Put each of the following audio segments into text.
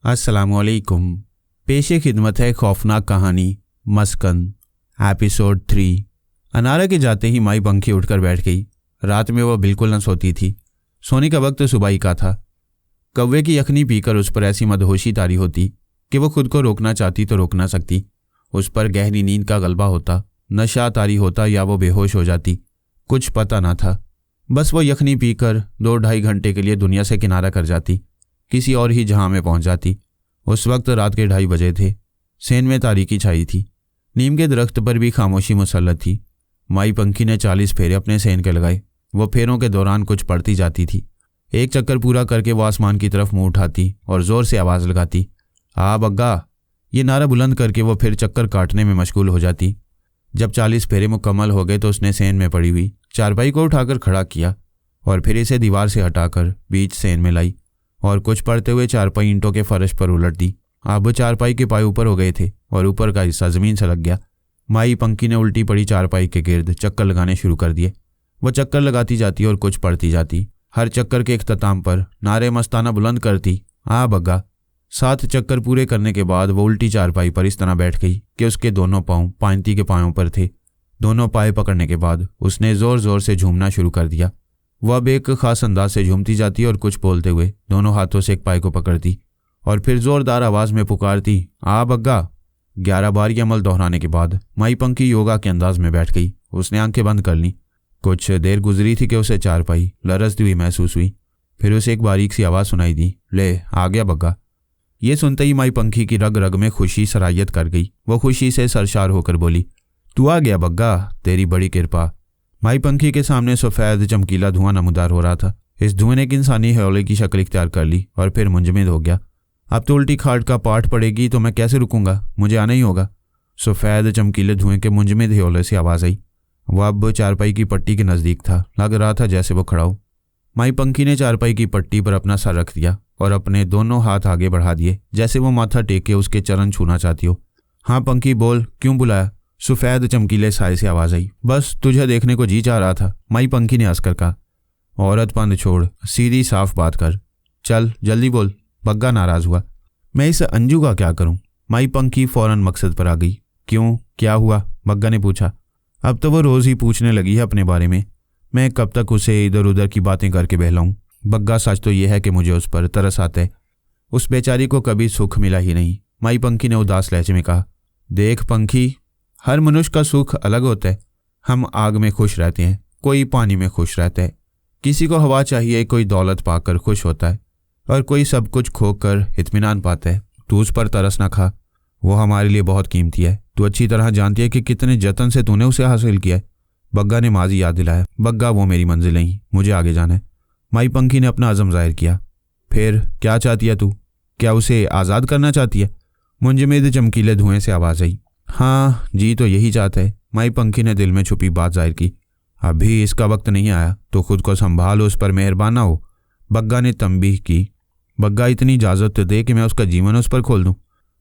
अस्सलामुअलैकुम। पेशे खिदमत है खौफनाक कहानी मस्कन एपिसोड 3। अनारा के जाते ही माई पंखी उठकर बैठ गई। रात में वह बिल्कुल न सोती थी। सोने का वक्त सुबह ही का था। कौवे की यखनी पीकर उस पर ऐसी मदहोशी तारी होती कि वो खुद को रोकना चाहती तो रोक ना सकती। उस पर गहरी नींद का गलबा होता, नशा तारी होता या वो बेहोश हो जाती, कुछ पता ना था। बस वो यखनी पीकर 2-2.5 घंटे के लिए दुनिया से किनारा कर जाती, किसी और ही जहां में पहुंच जाती। उस वक्त रात के 2:30 बजे थे। सेन में तारीकी छाई थी। नीम के दरख्त पर भी खामोशी मुसल्लत थी। माई पंखी ने 40 फेरे अपने सेन के लगाए। वो फेरों के दौरान कुछ पढ़ती जाती थी। एक चक्कर पूरा करके वो आसमान की तरफ मुंह उठाती और जोर से आवाज़ लगाती, आ बग्गा। ये नारा बुलंद करके वो फिर चक्कर काटने में मशगूल हो जाती। जब 40 फेरे मुकम्मल हो गए तो उसने सेन में पड़ी हुई चारपाई को उठाकर खड़ा किया और फिर इसे दीवार से हटाकर बीच सेन में लाई और कुछ पड़ते हुए चारपाई ईंटों के फर्श पर उलट दी। अब चारपाई के पाए ऊपर हो गए थे और ऊपर का हिस्सा ज़मीन से लग गया। माई पंखी ने उल्टी पड़ी चारपाई के गिर्द चक्कर लगाने शुरू कर दिए। वह चक्कर लगाती जाती और कुछ पढ़ती जाती। हर चक्कर के इख्तिताम पर नारे मस्ताना बुलंद करती, आ बग्गा। 7 चक्कर पूरे करने के बाद वो उल्टी चारपाई पर इस तरह बैठ गई कि उसके दोनों पाँव पांती के पायों पर थे। दोनों पाए पकड़ने के बाद उसने ज़ोर ज़ोर से झूमना शुरू कर दिया। वह अब एक खास अंदाज से झूमती जाती और कुछ बोलते हुए दोनों हाथों से एक पाए को पकड़ती और फिर ज़ोरदार आवाज़ में पुकारती, आ बग्गा। 11 बार ये अमल दोहराने के बाद माई पंखी योगा के अंदाज में बैठ गई। उसने आंखें बंद कर लीं। कुछ देर गुजरी थी कि उसे चारपाई लरजती हुई महसूस हुई। फिर उसे एक बारीक सी आवाज़ सुनाई दी, ले आ गया बग्गा। ये सुनते ही माई पंखी की रग रग में खुशी सरायत कर गई। वो खुशी से सरशार होकर बोली, तू आ गया बग्गा, तेरी बड़ी कृपा। माई पंखी के सामने सफ़ेद चमकीला धुआं नमूदार हो रहा था। इस धुएं ने एक इंसानी हौले की शक्ल इख्तियार कर ली और फिर मुंजमद हो गया। अब तो उल्टी खाट का पाठ पड़ेगी तो मैं कैसे रुकूंगा, मुझे आना ही होगा। सफ़ेद चमकीले धुएं के मुंजमद हौले से आवाज़ आई। वह अब चारपाई की पट्टी के नज़दीक था। लग रहा था जैसे वो खड़ा हो। माई पंखी ने चारपाई की पट्टी पर अपना सर रख दिया और अपने दोनों हाथ आगे बढ़ा दिए जैसे वो माथा टेक के उसके चरण छूना चाहती हो। हाँ पंखी बोल, क्यों बुलाया? सफ़ेद चमकीले साए से आवाज़ आई। बस तुझे देखने को जी चाह रहा था, माई पंखी ने हंसकर कहा। औरत पंद छोड़, सीधी साफ बात कर, चल जल्दी बोल। बग्गा नाराज़ हुआ। मैं इस अंजू का क्या करूं? माई पंखी फौरन मकसद पर आ गई। क्यों, क्या हुआ? बग्गा ने पूछा। अब तो वो रोज़ ही पूछने लगी है अपने बारे में। मैं कब तक उसे इधर उधर की बातें करके बहलाऊं? बग्गा, सच तो यह है कि मुझे उस पर तरस आता है। उस बेचारी को कभी सुख मिला ही नहीं। माई पंखी ने उदास लहजे में कहा। देख पंखी, हर मनुष्य का सुख अलग होता है। हम आग में खुश रहते हैं, कोई पानी में खुश रहता है। किसी को हवा चाहिए, कोई दौलत पाकर खुश होता है और कोई सब कुछ खोकर इत्मीनान पाता है। तू उस पर तरस ना खा, वो हमारे लिए बहुत कीमती है। तू अच्छी तरह जानती है कि कितने जतन से तूने उसे हासिल किया है। बग्गा ने माजी याद दिलाया। बग्गा, वो मेरी मंजिल नहीं, मुझे आगे जाना है। माई पंखी ने अपना अज़म जाहिर किया। फिर क्या चाहती है तू? क्या उसे आज़ाद करना चाहती है? मुंजमद चमकीले धुएं से आवाज़ आई। हाँ जी, तो यही चाहता है। माई पंखी ने दिल में छुपी बात जाहिर की। अभी इसका वक्त नहीं आया, तो खुद को संभालो, उस पर मेहरबान ना हो। बग्गा ने तंबीह की। बग्गा, इतनी इजाज़त दे कि मैं उसका जीवन उस पर खोल दूँ।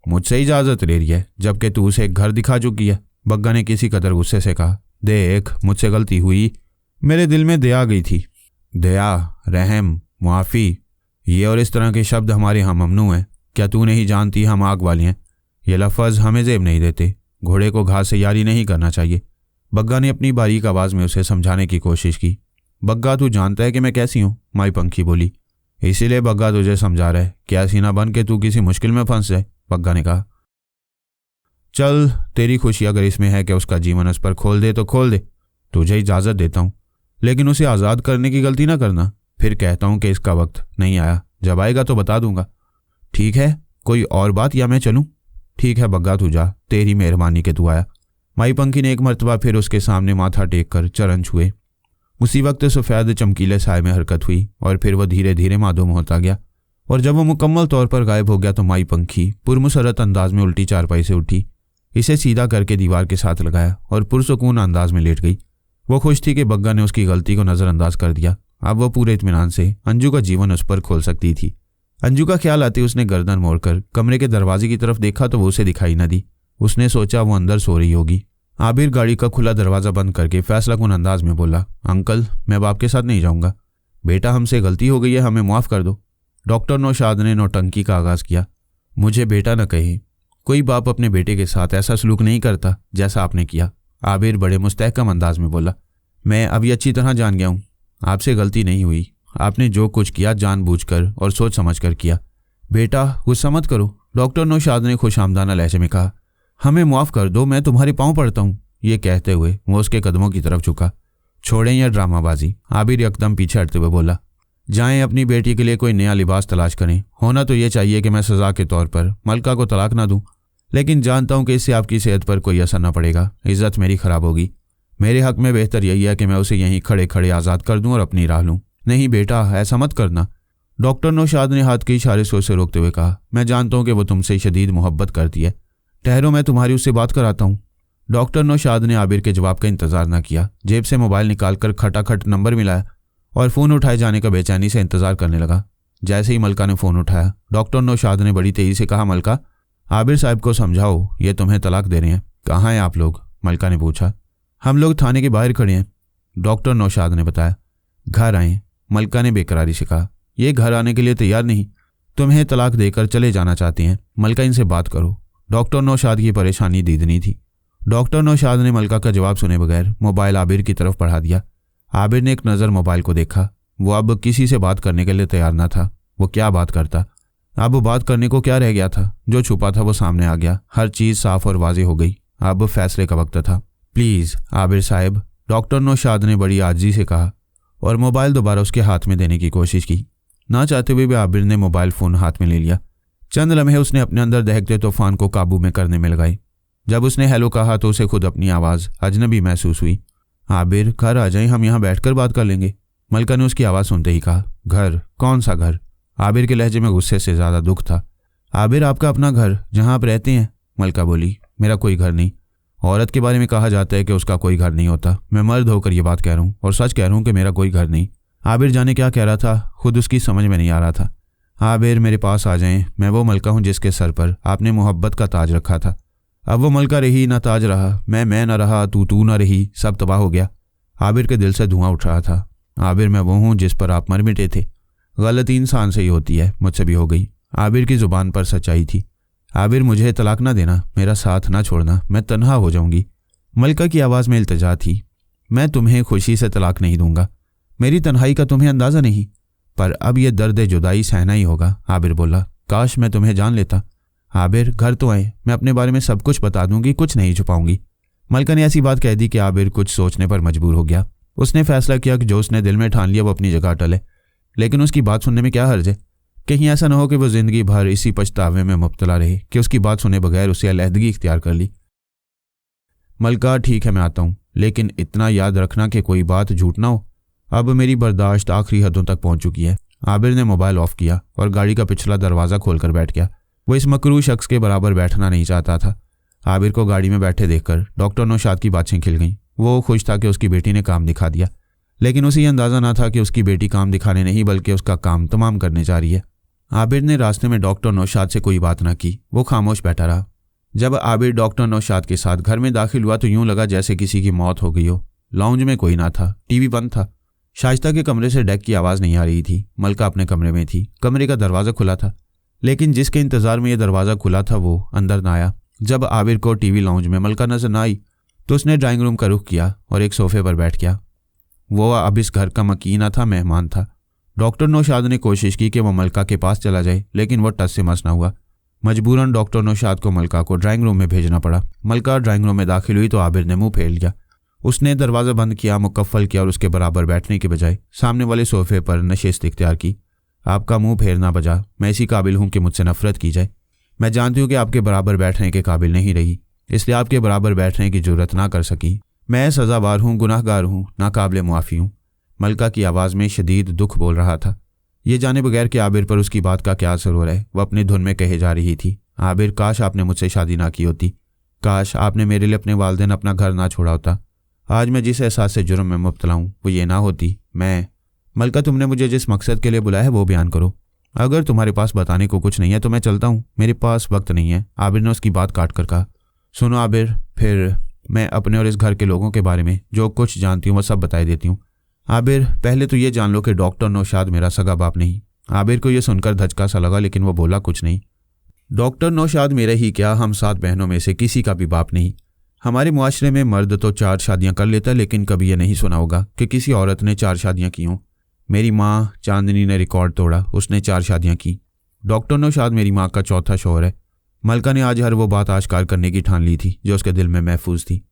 मुझसे इजाज़त ले रही है जबकि तू उसे एक घर दिखा चुकी है। बग्गा ने किसी कदर गुस्से से कहा। देख, मुझसे गलती हुई, मेरे दिल में दया गई थी। दया, रहम, मुआफ़ी, ये और इस तरह के शब्द हमारे यहाँ ममनू हैं। क्या तू नहीं जानती हम आग वाली हैं? ये लफ्ज़ हमें ज़ेब नहीं देते। घोड़े को घास से यारी नहीं करना चाहिए। बग्गा ने अपनी बारीक आवाज़ में उसे समझाने की कोशिश की। बग्गा, तू जानता है कि मैं कैसी हूँ, माई पंखी बोली। इसीलिए बग्गा तुझे समझा रहा है कि ऐसी ना बन के तू किसी मुश्किल में फंस जाए, बग्गा ने कहा। चल, तेरी खुशी अगर इसमें है कि उसका जीवन उस पर खोल दे तो खोल दे, तुझे इजाज़त देता हूँ। लेकिन उसे आज़ाद करने की गलती ना करना। फिर कहता हूँ कि इसका वक्त नहीं आया, जब आएगा तो बता दूंगा। ठीक है, कोई और बात या मैं चलूँ? ठीक है बग्गा, तू जा, तेरी मेहरबानी के तू आया। माई पंखी ने एक मरतबा फिर उसके सामने माथा टेक कर चरण छुए। उसी वक्त सफ़ेद चमकीले साए में हरकत हुई और फिर वह धीरे धीरे मादूम होता गया और जब वह मुकम्मल तौर पर गायब हो गया तो माई पंखी पुरमुसरत अंदाज में उल्टी चारपाई से उठी, इसे सीधा करके दीवार के साथ लगाया और पुरसुकून अंदाज में लेट गई। वो खुश थी कि बग्गा ने उसकी गलती को नज़रअंदाज कर दिया। अब वह पूरे इत्मीनान से अंजू का जीवन उस पर खोल सकती थी। अंजू का ख्याल आते उसने गर्दन मोड़कर कमरे के दरवाजे की तरफ देखा तो वो उसे दिखाई न दी। उसने सोचा वो अंदर सो रही होगी। आबिर गाड़ी का खुला दरवाज़ा बंद करके फैसलाकुन अंदाज में बोला, अंकल, मैं अब आपके साथ नहीं जाऊँगा। बेटा, हमसे गलती हो गई है, हमें माफ़ कर दो। डॉक्टर नौशाद ने नौटंकी का आगाज़ किया। मुझे बेटा न कहे, कोई बाप अपने बेटे के साथ ऐसा सलूक नहीं करता जैसा आपने किया। आबिर बड़े मुस्तहकम अंदाज में बोला। मैं अभी अच्छी तरह जान गया हूँ, आपसे गलती नहीं हुई। आपने जो कुछ किया जानबूझकर और सोच समझ कर किया। बेटा गुस्सा मत करो, डॉक्टर नौशाद ने खुशामदाना लहजे में कहा। हमें माफ़ कर दो, मैं तुम्हारे पाँव पड़ता हूँ। ये कहते हुए वो उसके कदमों की तरफ झुका। छोड़ें यह ड्रामाबाजी, आबिर एकदम पीछे हटते हुए बोला। जाएं अपनी बेटी के लिए कोई नया लिबास तलाश करें। होना तो ये चाहिए कि मैं सज़ा के तौर पर मलका को तलाक ना दूं, लेकिन जानता हूं कि इससे आपकी सेहत पर कोई असर ना पड़ेगा, इज्जत मेरी खराब होगी। मेरे हक में बेहतर यही है कि मैं उसे यहीं खड़े खड़े आज़ाद कर दूं और अपनी राह लूं। नहीं बेटा, ऐसा मत करना। डॉक्टर नौशाद ने हाथ के इशारे से उसे रोकते हुए कहा। मैं जानता हूं कि वो तुमसे शदीद मोहब्बत करती है। ठहरो, मैं तुम्हारी उससे बात कराता हूँ। डॉक्टर नौशाद ने आबिर के जवाब का इंतजार न किया। जेब से मोबाइल निकालकर खटाखट नंबर मिलाया और फ़ोन उठाए जाने का बेचैनी से इंतजार करने लगा। जैसे ही मलका ने फ़ोन उठाया, डॉक्टर नौशाद ने बड़ी तेज़ी से कहा, मलका, आबिर साहब को समझाओ, ये तुम्हें तलाक दे रहे हैं। कहाँ हैं आप लोग? मलका ने पूछा। हम लोग थाने के बाहर खड़े हैं, डॉक्टर नौशाद ने बताया। घर आए, मलका ने बेकरारी से कहा। ये घर आने के लिए तैयार नहीं, तुम्हें तलाक देकर चले जाना चाहते हैं। मलका, इनसे बात करो। डॉक्टर नौशाद की परेशानी दीदनी थी। डॉक्टर नौशाद ने मलका का जवाब सुने बगैर मोबाइल आबिर की तरफ बढ़ा दिया। आबिर ने एक नज़र मोबाइल को देखा। वो अब किसी से बात करने के लिए तैयार ना था। वो क्या बात करता? अब बात करने को क्या रह गया था? जो छुपा था वो सामने आ गया। हर चीज़ साफ और वाज़ेह हो गई। अब फैसले का वक्त था। प्लीज़ आबिर साहब, डॉक्टर नौशाद ने बड़ी आजिज़ी से कहा और मोबाइल दोबारा उसके हाथ में देने की कोशिश की। ना चाहते हुए भी आबिर ने मोबाइल फ़ोन हाथ में ले लिया। चंद लम्हे उसने अपने अंदर दहकते तूफान को काबू में करने में लगाए। जब उसने हेलो कहा तो उसे खुद अपनी आवाज़ अजनबी महसूस हुई। आबिर, घर आ जाएं, हम यहाँ बैठकर बात कर लेंगे। मलका ने उसकी आवाज़ सुनते ही कहा। घर? कौन सा घर? आबिर के लहजे में गुस्से से ज़्यादा दुख था। आबिर, आपका अपना घर जहाँ आप रहते हैं। मलका बोली। मेरा कोई घर नहीं। औरत के बारे में कहा जाता है कि उसका कोई घर नहीं होता। मैं मर्द होकर ये बात कह रहा हूँ और सच कह रहा हूँ कि मेरा कोई घर नहीं। आबिर जाने क्या कह रहा था, खुद उसकी समझ में नहीं आ रहा था। आबिर, मेरे पास आ जाएं, मैं वो मलका हूँ जिसके सर पर आपने मोहब्बत का ताज रखा था। अब वो मलका रही ना ताज रहा, मैं ना रहा, तू ना रही, सब तबाह हो गया। आबिर के दिल से धुआं उठ रहा था। आबिर, मैं वो हूँ जिस पर आप मर मिटे थे। गलती इंसान से ही होती है, मुझसे भी हो गई। आबिर की ज़ुबान पर सच्चाई थी। आबिर, मुझे तलाक ना देना, मेरा साथ ना छोड़ना, मैं तन्हा हो जाऊंगी। मलका की आवाज़ में इल्तिजा थी। मैं तुम्हें खुशी से तलाक नहीं दूंगा। मेरी तन्हाई का तुम्हें अंदाज़ा नहीं, पर अब यह दर्द जुदाई सहना ही होगा। आबिर बोला। काश मैं तुम्हें जान लेता। आबिर, घर तो आए, मैं अपने बारे में सब कुछ बता दूंगी, कुछ नहीं छुपाऊंगी। मलका ने ऐसी बात कह दी कि आबिर कुछ सोचने पर मजबूर हो गया। उसने फैसला किया कि जो उसने दिल में ठान लिया वो अपनी जगह टले, लेकिन उसकी बात सुनने में क्या हर्ज है? कहीं ऐसा न हो कि वो ज़िंदगी भर इसी पछतावे में मुब्तला रहे कि उसकी बात सुने बगैर उसे अलहदगी इख्तियार कर ली। मलका, ठीक है मैं आता हूँ, लेकिन इतना याद रखना कि कोई बात झूठ ना हो। अब मेरी बर्दाश्त आखिरी हदों तक पहुँच चुकी है। आबिर ने मोबाइल ऑफ किया और गाड़ी का पिछला दरवाज़ा खोलकर बैठ गया। वो इस मकरूह शख्स के बराबर बैठना नहीं चाहता था। आबिर को गाड़ी में बैठे देखकर डॉक्टर नौशाद की बातें खिल गईं। वो खुश था कि उसकी बेटी ने काम दिखा दिया, लेकिन उसे ये अंदाज़ा ना था कि उसकी बेटी काम दिखाने नहीं बल्कि उसका काम तमाम करने जा रही है। आबिर ने रास्ते में डॉक्टर नौशाद से कोई बात ना की। वो खामोश बैठा रहा। जब आबिर डॉक्टर नौशाद के साथ घर में दाखिल हुआ तो यूं लगा जैसे किसी की मौत हो गई हो। लाउंज में कोई ना था, टीवी बंद था। शाइस्ता के कमरे से डेक की आवाज़ नहीं आ रही थी। मलका अपने कमरे में थी। कमरे का दरवाज़ा खुला था, लेकिन जिसके इंतज़ार में यह दरवाज़ा खुला था वो अंदर ना आया। जब आबिर को टीवी लाउंज में मलका नजर न आई तो उसने ड्राइंग रूम का रुख किया और एक सोफे पर बैठ गया। वो अब इस घर का मकीना था, मेहमान था। डॉक्टर नौशाद ने कोशिश की कि वह मलका के पास चला जाए, लेकिन वह टस से मस न हुआ। मजबूरन डॉक्टर नौशाद को मलका को ड्राइंग रूम में भेजना पड़ा। मलका ड्राइंग रूम में दाखिल हुई तो आबिर ने मुंह फेर लिया। उसने दरवाज़ा बंद किया, मुकफ्फल किया और उसके बराबर बैठने के बजाय सामने वाले सोफे पर नशिस्त इख्तियार की। आपका मुंह फेरना बजा, मैं इसी काबिल हूँ कि मुझसे नफरत की जाए। मैं जानती हूँ कि आपके बराबर बैठने के काबिल नहीं रही, इसलिए आपके बराबर बैठने की जरूरत ना कर सकी। मैं सज़ावार हूँ, गुनाहगार हूँ, नाकाबिल मुआफ़ी हूँ। मलका की आवाज़ में शदीद दुख बोल रहा था। ये जाने बगैर कि आबिर पर उसकी बात का क्या असर हो रहा है, वह अपनी धुन में कहे जा रही थी। आबिर, काश आपने मुझसे शादी ना की होती। काश आपने मेरे लिए अपने वालिदैन अपना घर ना छोड़ा होता। आज मैं जिस एहसास से जुर्म में मुब्तला हूँ वो ये ना होती। मैं मलका, तुमने मुझे जिस मकसद के लिए बुलाया है वो बयान करो। अगर तुम्हारे पास बताने को कुछ नहीं है तो मैं चलता हूँ, मेरे पास वक्त नहीं है। आबिर ने उसकी बात काट कर कहा। सुनो आबिर, फिर मैं अपने और इस घर के लोगों के बारे में जो कुछ जानती हूँ वह सब बताई देती हूँ। आबिर, पहले तो ये जान लो कि डॉक्टर नौशाद मेरा सगा बाप नहीं। आबिर को यह सुनकर धचका सा लगा, लेकिन वो बोला कुछ नहीं। डॉक्टर नौशाद मेरे ही क्या, हम 7 बहनों में से किसी का भी बाप नहीं। हमारे मुआशरे में मर्द तो 4 शादियां कर लेता, लेकिन कभी ये नहीं सुना होगा कि किसी औरत ने 4 शादियां की हों। मेरी माँ चांदनी ने रिकॉर्ड तोड़ा, उसने 4 शादियां की। डॉक्टर नौशाद मेरी माँ का चौथा शौहर है। मलका ने आज हर वो बात आश्कार करने की ठान ली थी जो उसके दिल में महफूज थी।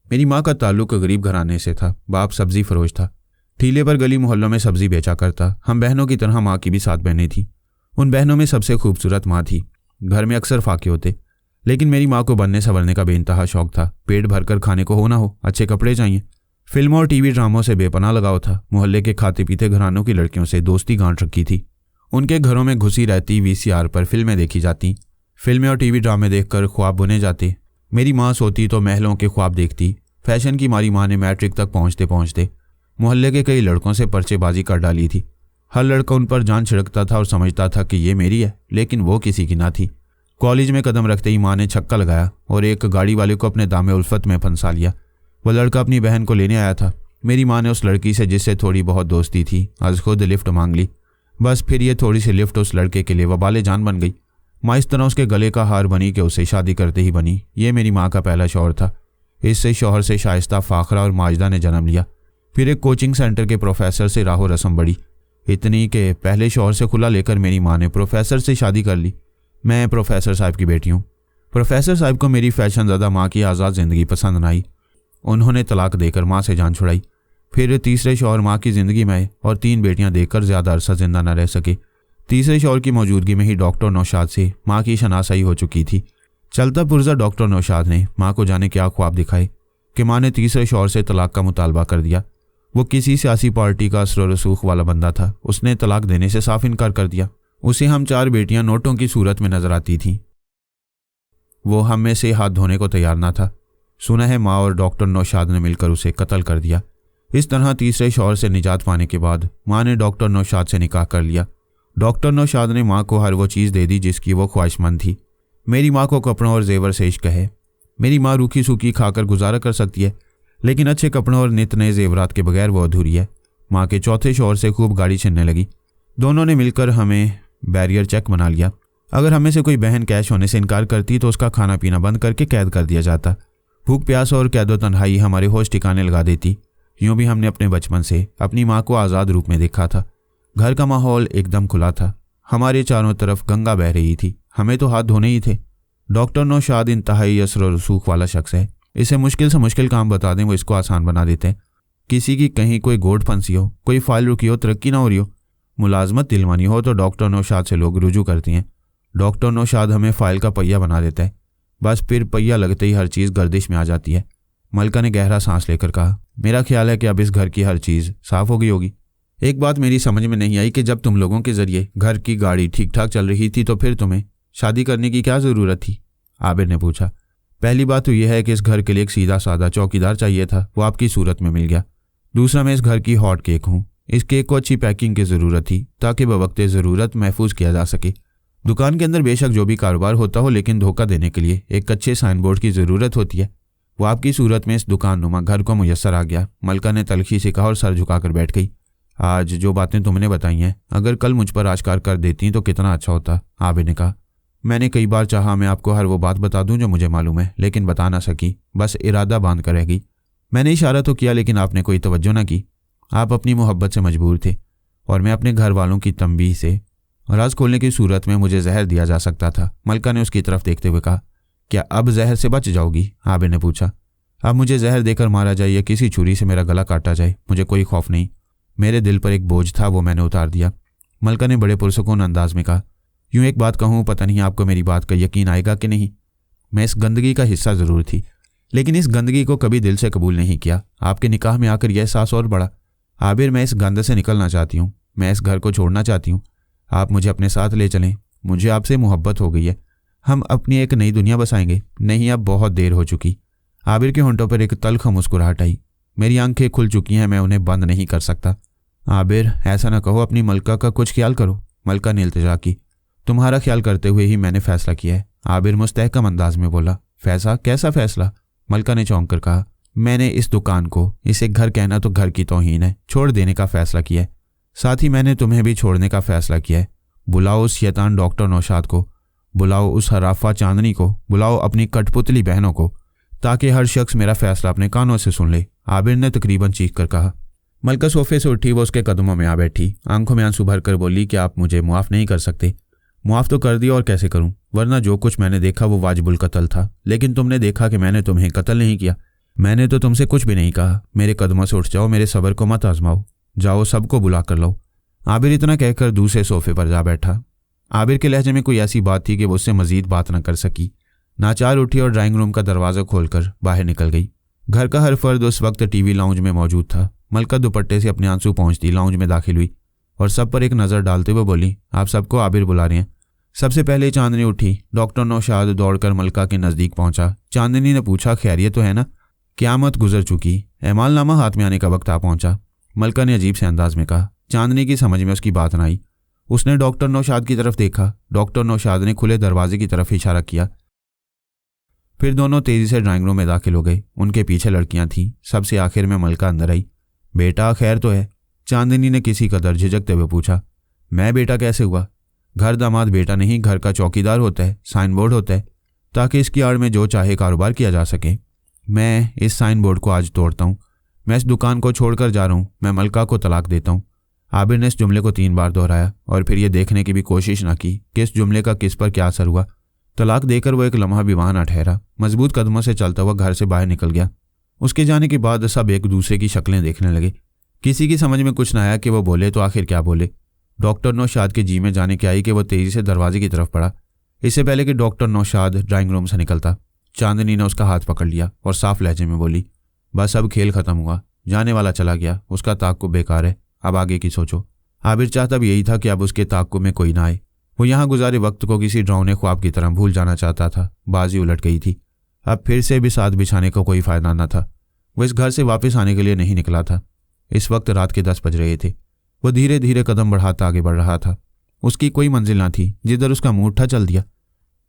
मेरी माँ का ताल्लुक गरीब घराने से था। बाप सब्जी फरोश था, ठेले पर गली मोहल्लों में सब्जी बेचा करता। हम बहनों की तरह माँ की भी 7 बहनें थीं। उन बहनों में सबसे खूबसूरत माँ थी। घर में अक्सर फाके होते, लेकिन मेरी माँ को बनने संवरने का बेइंतहा शौक था। पेट भरकर खाने को हो ना हो, अच्छे कपड़े चाहिए। फिल्मों और टीवी ड्रामों से बेपनाह लगाव था। मोहल्ले के खाते पीते घरानों की लड़कियों से दोस्ती गांठ रखी थी। उनके घरों में घुसी रहती VCR पर फिल्में देखी जाती। फिल्में और टीवी ड्रामे देखकर ख्वाब बुने जाते। मेरी माँ सोती तो महलों के ख्वाब देखती। फैशन की मारी माँ ने मैट्रिक तक पहुँचते पहुँचते मोहल्ले के कई लड़कों से पर्चेबाजी कर डाली थी। हर लड़का उन पर जान छिड़कता था और समझता था कि ये मेरी है, लेकिन वो किसी की ना थी। कॉलेज में कदम रखते ही माँ ने छक्का लगाया और एक गाड़ी वाले को अपने दामे उल्फत में फंसा लिया। वो लड़का अपनी बहन को लेने आया था। मेरी माँ ने उस लड़की से, जिससे थोड़ी बहुत दोस्ती थी, आज खुद लिफ्ट मांग ली। बस फिर ये थोड़ी सी लिफ्ट उस लड़के के लिए वबाले जान बन गई। माँ इस तरह उसके गले का हार बनी कि उसे शादी करते ही बनी। ये मेरी माँ का पहला शौहर था। इससे शौहर से शाइस्ता, फाखरा और माजदा ने जन्म लिया। फिर एक कोचिंग सेंटर के प्रोफेसर से राहो रस्म बढ़ी, इतनी कि पहले शौहर से खुला लेकर मेरी माँ ने प्रोफेसर से शादी कर ली। मैं प्रोफेसर साहब की बेटी हूँ। प्रोफेसर साहब को मेरी फैशन ज़्यादा माँ की आज़ाद ज़िंदगी पसंद न आई। उन्होंने तलाक देकर माँ से जान छुड़ाई। फिर तीसरे शौहर माँ की ज़िंदगी में आए और 3 बेटियाँ देखकर ज़्यादा अरसा जिंदा न रह सके। तीसरे शौहर की मौजूदगी में ही डॉक्टर नौशाद से माँ की शनासाई हो चुकी थी। चलता पुर्जा डॉक्टर नौशाद ने माँ को जाने क्या ख्वाब दिखाए कि माँ ने तीसरे शौहर से तलाक का मुतालबा कर दिया। वो किसी सियासी पार्टी का असर रसूख वाला बंदा था। उसने तलाक देने से साफ इनकार कर दिया। उसे हम 4 बेटियां नोटों की सूरत में नजर आती थीं। वो हम में से हाथ धोने को तैयार ना था। सुना है माँ और डॉक्टर नौशाद ने मिलकर उसे कत्ल कर दिया। इस तरह तीसरे शौहर से निजात पाने के बाद माँ ने डॉक्टर नौशाद से निकाह कर लिया। डॉक्टर नौशाद ने माँ को हर वो चीज़ दे दी जिसकी वो ख्वाहिशमंद थी। मेरी माँ को कपड़ों और जेवर से इश्क है। मेरी माँ रूखी सूखी खाकर गुजारा कर सकती है, लेकिन अच्छे कपड़ों और नित नए जेवरात के बगैर वो अधूरी है। माँ के चौथे शौहर से खूब गाड़ी छिनने लगी। दोनों ने मिलकर हमें बैरियर चेक बना लिया। अगर हमें से कोई बहन कैश होने से इनकार करती तो उसका खाना पीना बंद करके कैद कर दिया जाता। भूख प्यास और कैदो तन्हाई हमारे होश ठिकाने लगा देती। यूँ भी हमने अपने बचपन से अपनी माँ को आज़ाद रूप में देखा था। घर का माहौल एकदम खुला था। हमारे चारों तरफ गंगा बह रही थी। हमें तो हाथ धोने ही थे। डॉक्टर नौशाद इंतहाई असर और रसूख वाला शख्स है। इसे मुश्किल से मुश्किल काम बता दें, वो इसको आसान बना देते हैं। किसी की कहीं कोई गोट फंसी हो, कोई फाइल रुकी हो, तरक्की ना हो रही हो, मुलाजमत दिलवानी हो, तो डॉक्टर नौशाद से लोग रुजू करती हैं। डॉक्टर नौशाद हमें फाइल का पहिया बना देता है। बस फिर पहिया लगते ही हर चीज़ गर्दिश में आ जाती है। मलका ने गहरा सांस लेकर कहा, मेरा ख्याल है कि अब इस घर की हर चीज़ साफ हो गई होगी। एक बात मेरी समझ में नहीं आई कि जब तुम लोगों के जरिए घर की गाड़ी ठीक ठाक चल रही थी तो फिर तुम्हें शादी करने की क्या ज़रूरत थी? आबिर ने पूछा। पहली बात तो यह है कि इस घर के लिए एक सीधा साधा चौकीदार चाहिए था, वो आपकी सूरत में मिल गया। दूसरा, मैं इस घर की हॉट केक हूँ। इस केक को अच्छी पैकिंग की ज़रूरत थी ताकि बवक्ते ज़रूरत महफूज किया जा सके। दुकान के अंदर बेशक जो भी कारोबार होता हो, लेकिन धोखा देने के लिए एक अच्छे साइन बोर्ड की ज़रूरत होती है। वो आपकी सूरत में इस दुकान नुमा घर को मुयस्सर आ गया। मलका ने तलखी से कहा और सर झुकाकर बैठ गई। आज जो बातें तुमने बताई हैं, अगर कल मुझ पर आश्कार कर देती तो कितना अच्छा होता, आबिर ने कहा। मैंने कई बार चाहा मैं आपको हर वो बात बता दूं जो मुझे मालूम है, लेकिन बता ना सकी। बस इरादा बांध कर रह गई। मैंने इशारा तो किया, लेकिन आपने कोई तवज्जो ना की। आप अपनी मोहब्बत से मजबूर थे और मैं अपने घर वालों की तंबीह से राज खोलने की सूरत में मुझे जहर दिया जा सकता था। मलका ने उसकी तरफ देखते हुए कहा, क्या अब जहर से बच जाओगी? आबिर ने पूछा। अब मुझे जहर देकर मारा जाए या किसी छुरी से मेरा गला काटा जाए, मुझे कोई खौफ नहीं। मेरे दिल पर एक बोझ था, वो मैंने उतार दिया। मलका ने बड़े पुरसुकून अंदाज में कहा। यूँ एक बात कहूँ, पता नहीं आपको मेरी बात का यकीन आएगा कि नहीं। मैं इस गंदगी का हिस्सा ज़रूर थी, लेकिन इस गंदगी को कभी दिल से कबूल नहीं किया। आपके निकाह में आकर यह एहसास और बढ़ा। आबिर, मैं इस गंद से निकलना चाहती हूँ। मैं इस घर को छोड़ना चाहती हूँ। आप मुझे अपने साथ ले चलें। मुझे आपसे मोहब्बत हो गई है। हम अपनी एक नई दुनिया बसाएंगे। नहीं, अब बहुत देर हो चुकी। आबिर के होंठों पर एक तल्ख मुस्कुराहट आई। मेरी आंखें खुल चुकी हैं, मैं उन्हें बंद नहीं कर सकता। आबिर, ऐसा ना कहो, अपनी मलका का कुछ ख्याल करो। मलका ने इल्तिजा की। तुम्हारा ख्याल करते हुए ही मैंने फैसला किया है। आबिर मुस्तहकम अंदाज में बोला। फैसला? कैसा फैसला? मलका ने चौंक कर कहा। मैंने इस दुकान को, इसे घर कहना तो घर की तौहीन है, छोड़ देने का फैसला किया है। साथ ही मैंने तुम्हें भी छोड़ने का फैसला किया है। बुलाओ उस शैतान डॉक्टर नौशाद को। बुलाओ उस हराफा चांदनी को, बुलाओ अपनी कठपुतली बहनों को, ताकि हर शख्स मेरा फैसला अपने कानों से सुन ले, आबिर ने तकरीबन चीख कर कहा। मलका सोफे से उठी, वो उसके कदमों में आ बैठी, आंखों में आंसू भर कर बोली कि आप मुझे मुआफ़ नहीं कर सकते। मुआफ़ तो कर दिया, और कैसे करूं, वरना जो कुछ मैंने देखा वो वाजिबुल कत्ल था। लेकिन तुमने देखा कि मैंने तुम्हें कत्ल नहीं किया। मैंने तो तुमसे कुछ भी नहीं कहा। मेरे कदमों से उठ जाओ, मेरे सब्र को मत आजमाओ, जाओ सबको बुला कर लो। आबिर इतना कहकर दूसरे सोफे पर जा बैठा। आबिर के लहजे में कोई ऐसी बात थी कि वो उससे मजीद बात न कर सकी। नाचार उठी और ड्राइंग रूम का दरवाज़ा खोलकर बाहर निकल गई। घर का हर फर्द उस वक्त टीवी लाउंज में मौजूद था। मलका दुपट्टे से अपने आंसू पहुंचती लाउंज में दाखिल हुई और सब पर एक नज़र डालते हुए बोली, आप सबको आबिर बुला रहे हैं। सबसे पहले चांदनी उठी। डॉक्टर नौशाद दौड़कर मलका के नज़दीक पहुंचा। चांदनी ने पूछा, खैरियत तो है ना? क़यामत गुजर चुकी, एमालनामा हाथ में आने का वक्त आ पहुंचा, मलका ने अजीब से अंदाज में कहा। चांदनी की समझ में उसकी बात न आई। उसने डॉक्टर नौशाद की तरफ देखा। डॉक्टर नौशाद ने खुले दरवाजे की तरफ इशारा किया। फिर दोनों तेजी से ड्राइंग रूम में दाखिल हो गए। उनके पीछे लड़कियां थीं। सबसे आखिर में मलका अंदर आई। बेटा खैर तो है? चांदनी ने किसी कदर झिझकते हुए पूछा। मैं बेटा कैसे हुआ? घर दामाद बेटा नहीं, घर का चौकीदार होता है, साइन बोर्ड होता है, ताकि इसकी आड़ में जो चाहे कारोबार किया जा सके। मैं इस साइन बोर्ड को आज तोड़ता हूँ। मैं इस दुकान को छोड़कर जा रहा हूँ। मैं मलका को तलाक देता हूँ। आबिर ने इस जुमले को 3 बार दोहराया और फिर ये देखने की भी कोशिश न की कि इस जुमले का किस पर क्या असर हुआ। तलाक देकर वो एक लम्हा भी वहाँ न ठहरा। मजबूत कदमों से चलता हुआ घर से बाहर निकल गया। उसके जाने के बाद सब एक दूसरे की शक्लें देखने लगे। किसी की समझ में कुछ न आया कि वो बोले तो आखिर क्या बोले। डॉक्टर नौशाद के जी में जाने की आई कि वो तेजी से दरवाजे की तरफ बढ़ा। इससे पहले कि डॉक्टर नौशाद ड्राइंग रूम से निकलता, चांदनी ने उसका हाथ पकड़ लिया और साफ लहजे में बोली, बस अब खेल खत्म हुआ, जाने वाला चला गया, उसका ताक़ुब बेकार है, अब आगे की सोचो। आबिर चाहता भी यही था कि अब उसके ताक़ुब में कोई ना आए। वो यहाँ गुजारे वक्त को किसी डरावने ख्वाब की तरह भूल जाना चाहता था। बाजी उलट गई थी। अब फिर से भी साथ बिछाने का कोई फ़ायदा न था। वो इस घर से वापस आने के लिए नहीं निकला था। इस वक्त रात के 10 बज रहे थे। वो धीरे धीरे कदम बढ़ाता आगे बढ़ रहा था। उसकी कोई मंजिल ना थी, जिधर उसका मुंह उठा चल दिया।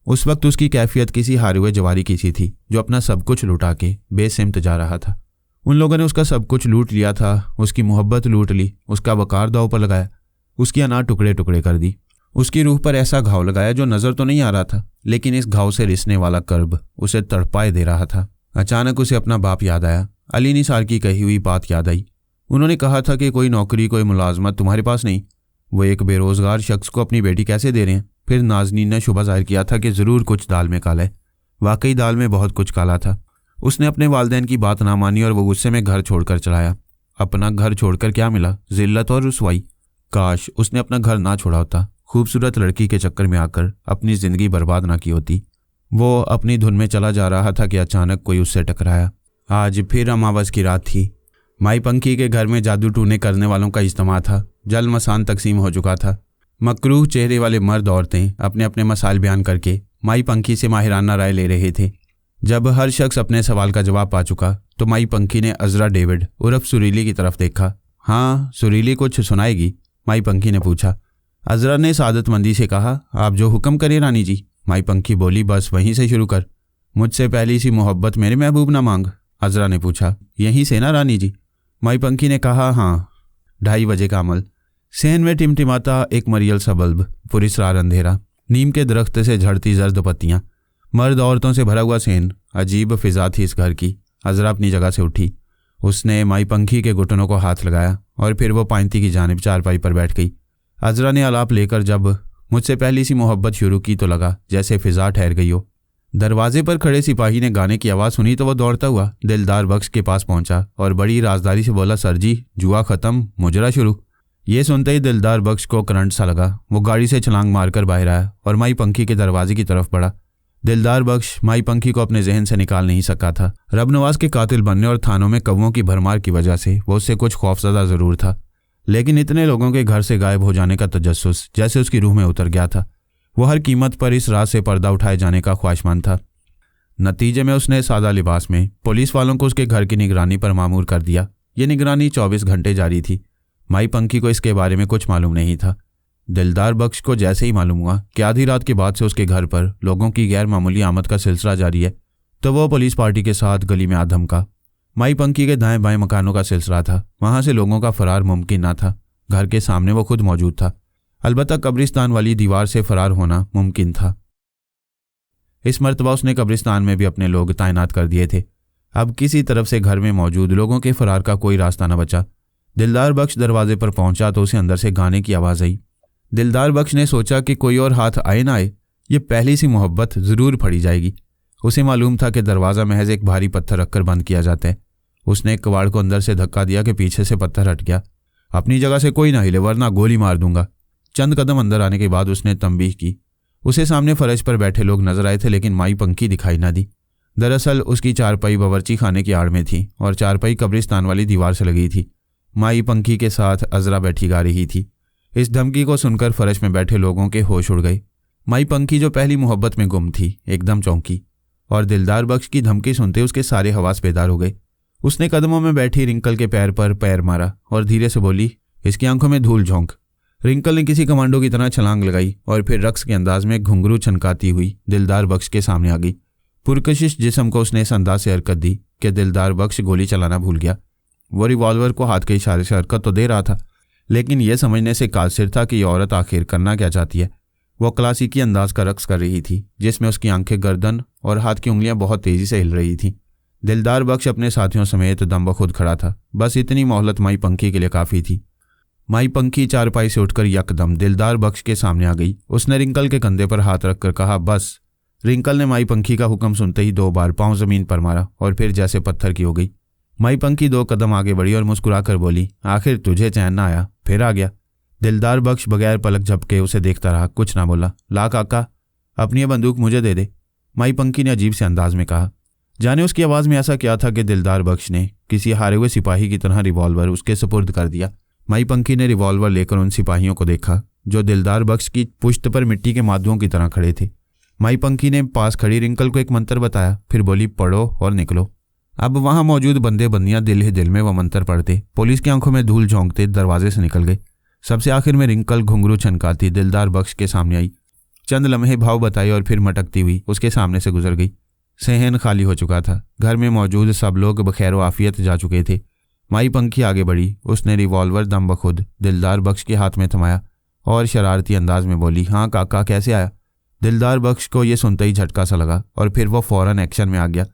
उस वक्त उसकी कैफियत किसी हारे हुए जवारी की सी थी जो अपना सब कुछ लुटा के बेसिमत जा रहा था। उन लोगों ने उसका सब कुछ लूट लिया था। उसकी मोहब्बत लूट ली, उसका वकार दांव पर लगाया, उसकी अनाज टुकड़े टुकड़े कर दी, उसकी रूह पर ऐसा घाव लगाया जो नज़र तो नहीं आ रहा था, लेकिन इस घाव से रिसने वाला कर्ब उसे तड़पाए दे रहा था। अचानक उसे अपना बाप याद आया। अली निसार की कही हुई बात याद आई। उन्होंने कहा था कि कोई नौकरी, कोई मुलाजमत तुम्हारे पास नहीं। वो एक बेरोज़गार शख्स को अपनी बेटी कैसे दे रहे हैं? फिर नाज़नीन ने शुबा ज़ाहिर किया था कि ज़रूर कुछ दाल में काला है। वाकई दाल में बहुत कुछ काला था। उसने अपने वालिदैन की बात ना मानी और वो गुस्से में घर छोड़कर चलाया। अपना घर छोड़कर क्या मिला? ज़िल्लत और रुसवाई। काश उसने अपना घर ना छोड़ा होता, खूबसूरत लड़की के चक्कर में आकर अपनी ज़िंदगी बर्बाद ना की होती। वो अपनी धुन में चला जा रहा था कि अचानक कोई उससे टकराया। आज फिर अमावस की रात थी। माई पंखी के घर में जादू टूने करने वालों का इज्तिमा था। जल मसान तकसीम हो चुका था। मकरूह चेहरे वाले मर्द औरतें अपने अपने मसाइल बयान करके माई पंखी से माहिराना राय ले रहे थे। जब हर शख्स अपने सवाल का जवाब पा चुका तो माई पंखी ने अजरा डेविड उर्फ सुरीली की तरफ देखा। हाँ, सुरीली कुछ सुनाएगी? माई पंखी ने पूछा। अजरा ने सादतमंदी से कहा, आप जो हुक्म करें रानी जी। माई पंखी बोली, बस वहीं से शुरू कर। मुझसे पहली सी मोहब्बत मेरे महबूब ना मांग। अजरा ने पूछा, यहीं से ना रानी जी? माई पंखी ने कहा, हाँ। 2:30 बजे का अमल। सहन में टिमटिमाता एक मरियल सा बल्ब, पुरिसरार अंधेरा, नीम के दरख्त से झड़ती जर्द पत्तियां, मर्द औरतों से भरा हुआ सहन। अजीब फिजा थी इस घर की। अजरा अपनी जगह से उठी। उसने माई पंखी के घुटनों को हाथ लगाया और फिर वो पाइंती की जानिब चारपाई पर बैठ गई। अजरा ने आलाप लेकर जब मुझसे पहली सी मोहब्बत शुरू की तो लगा जैसे फिजा ठहर गई हो। दरवाजे पर खड़े सिपाही ने गाने की आवाज़ सुनी तो वह दौड़ता हुआ दिलदार बख्श के पास पहुंचा और बड़ी राजदारी से बोला, सर जी, जुआ ख़त्म, मुजरा शुरू। ये सुनते ही दिलदार बख्श को करंट सा लगा। वो गाड़ी से छलांग मारकर बाहर आया और माई पंखी के दरवाजे की तरफ बढ़ा। दिलदार बख्श माई पंखी को अपने जहन से निकाल नहीं सका था। रबनवाज के कातिल बनने और थानों में कौवों की भरमार की वजह से वो उससे कुछ खौफजदा ज़रूर था, लेकिन इतने लोगों के घर से गायब हो जाने का तजस्सुस जैसे उसकी रूह में उतर गया था। वो हर कीमत पर इस रात से पर्दा उठाए जाने का ख्वाहिशमंद था। नतीजे में उसने सादा लिबास में पुलिस वालों को उसके घर की निगरानी पर मामूर कर दिया। ये निगरानी 24 घंटे जारी थी। माई पंखी को इसके बारे में कुछ मालूम नहीं था। दिलदार बख्श को जैसे ही मालूम हुआ कि आधी रात के बाद से उसके घर पर लोगों की गैर मामूली आमद का सिलसिला जारी है, तो वो पुलिस पार्टी के साथ गली में आ धमका। माई पंखी के दाएं बाएं मकानों का सिलसिला था। वहां से लोगों का फरार मुमकिन ना था। घर के सामने वो खुद मौजूद था। अलबत्ता कब्रिस्तान वाली दीवार से फरार होना मुमकिन था। इस मर्तबा उसने कब्रिस्तान में भी अपने लोग तैनात कर दिए थे। अब किसी तरफ से घर में मौजूद लोगों के फरार का कोई रास्ता न बचा। दिलदार बख्श दरवाजे पर पहुंचा तो उसे अंदर से गाने की आवाज़ आई। दिलदार बख्श ने सोचा कि कोई और हाथ आए ना आए, ये पहली सी मोहब्बत ज़रूर फड़ी जाएगी। उसे मालूम था कि दरवाज़ा महज एक भारी पत्थर रखकर बंद किया जाता है। उसने एक कबाड़ को अंदर से धक्का दिया कि पीछे से पत्थर हट गया। अपनी जगह से कोई ना हिले वरना गोली मार दूंगा। चंद कदम अंदर आने के बाद उसने तंबीह की। उसे सामने फर्श पर बैठे लोग नजर आए थे, लेकिन माई पंखी दिखाई ना दी। दरअसल उसकी चारपाई बावर्ची खाने की आड़ में थी और चारपाई कब्रिस्तान वाली दीवार से लगी थी। माई पंखी के साथ अजरा बैठी गा रही थी। इस धमकी को सुनकर फर्श में बैठे लोगों के होश उड़ गए। माई पंखी जो पहली मोहब्बत में गुम थी, एकदम चौंकी और दिलदार बख्श की धमकी सुनते उसके सारे हवास बेदार हो गए। उसने कदमों में बैठी रिंकल के पैर पर पैर मारा और धीरे से बोली, इसकी आंखों में धूल झोंक। रिंकल ने किसी कमांडो की तरह छलांग लगाई और फिर रक्स के अंदाज में घुंघरू छनकाती हुई दिलदार बख्श के सामने आ गई। पुरकशिश जिस्म को उसने इस अंदाज से हरकत दी कि दिलदार बख्श गोली चलाना भूल गया। वो रिवॉल्वर को हाथ के इशारे से हरकत तो दे रहा था, लेकिन यह समझने से कासिर था कि यह औरत आखिर करना क्या चाहती है। वो क्लासिकी अंदाज का रक्स कर रही थी, जिसमें उसकी आंखें, गर्दन और हाथ की उंगलियां बहुत तेजी से हिल रही थीं। दिलदार बख्श अपने साथियों समेत दम बखुद खड़ा था। बस इतनी मोहलत माई पंखी के लिए काफ़ी थी। माई पंखी चारपाई से उठकर यकदम दिलदार बख्श के सामने आ गई। उसने रिंकल के कंधे पर हाथ रखकर कहा, बस। रिंकल ने माई पंखी का हुक्म सुनते ही 2 बार पांव जमीन पर मारा और फिर जैसे पत्थर की हो गई। माई पंखी 2 कदम आगे बढ़ी और मुस्कुराकर बोली, आखिर तुझे चैन ना आया, फिर आ गया। दिलदार बख्श बगैर पलक झपके उसे देखता रहा, कुछ ना बोला। ला काका, अपनी ये बंदूक मुझे दे दे, माई पंखी ने अजीब से अंदाज में कहा। जाने उसकी आवाज़ में ऐसा क्या था कि दिलदार बख्श ने किसी हारे हुए सिपाही की तरह रिवॉल्वर उसके सुपुर्द कर दिया। माई पंखी ने रिवॉल्वर लेकर उन सिपाहियों को देखा जो दिलदार बख्श की पुश्त पर मिट्टी के माधुओं की तरह खड़े थे। माई पंखी ने पास खड़ी रिंकल को एक मंत्र बताया, फिर बोली, पढ़ो और निकलो। अब वहां मौजूद बंदे बंदियां दिल ही दिल में वह मंत्र पढ़ते, पुलिस की आंखों में धूल झोंकते दरवाजे से निकल गए। सबसे आखिर में रिंकल घुंघरू छनकाती दिलदार बख्श के सामने आई। चंद लम्हे भाव बताई और फिर मटकती हुई उसके सामने से गुजर गई। सहन खाली हो चुका था। घर में मौजूद सब लोग बखैर आफियत जा चुके थे। माई पंखी आगे बढ़ी। उसने रिवॉल्वर दम बखुद दिलदार बख्श के हाथ में थमाया और शरारती अंदाज में बोली, हाँ काका, कैसे आया? दिलदार बख्श को यह सुनते ही झटका सा लगा और फिर वो फौरन एक्शन में आ गया।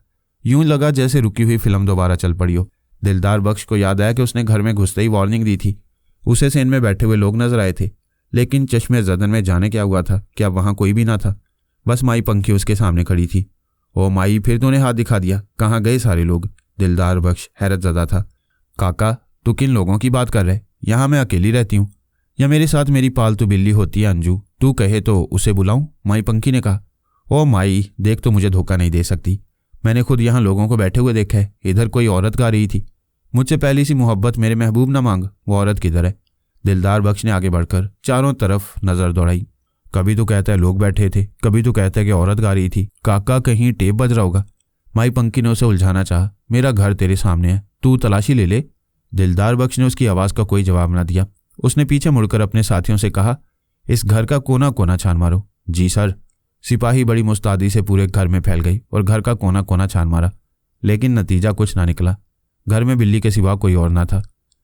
यूं लगा जैसे रुकी हुई फिल्म दोबारा चल पड़ी हो। दिलदार बख्श को याद आया कि उसने घर में घुसते ही वार्निंग दी थी। उसे सेन में बैठे हुए लोग नजर आए थे, लेकिन चश्मे जदन में जाने क्या हुआ था, क्या वहां कोई भी ना था? बस माई पंखी उसके सामने खड़ी थी। ओ माई, फिर तूने हाथ दिखा दिया, कहाँ गए सारे लोग? दिलदार बख्श हैरत ज़दा था। काका, तू किन लोगों की बात कर रहे? यहाँ मैं अकेली रहती हूँ, या मेरे साथ मेरी पालतू बिल्ली होती है अंजू, तू कहे तो उसे बुलाऊं? माई पंखी ने कहा। ओ माई, देख, तो मुझे धोखा नहीं दे सकती। मैंने खुद यहाँ लोगों को बैठे हुए देखा है। इधर कोई औरत गा रही थी। मुझसे पहली सी मोहब्बत मेरे महबूब ना मांग, वो औरत किधर है? दिलदार बख्श ने आगे बढ़कर चारों तरफ नजर दौड़ाई। कभी तो कहता है लोग बैठे थे, कभी तो कहता है कि औरत गा रही थी। काका, कहीं टेप बज रहा होगा। माई पंखी ने उसे उलझाना चाहा। मेरा घर तेरे सामने है, तू तलाशी ले ले। दिलदार बख्श ने उसकी आवाज़ का कोई जवाब न दिया। उसने पीछे मुड़कर अपने साथियों से कहा, इस घर का कोना कोना छान मारो। जी सर। सिपाही बड़ी मुस्तादी से पूरे घर में फैल गई और घर का कोना कोना छान मारा, लेकिन नतीजा कुछ ना निकला। घर में बिल्ली के सिवा कोई और ना था।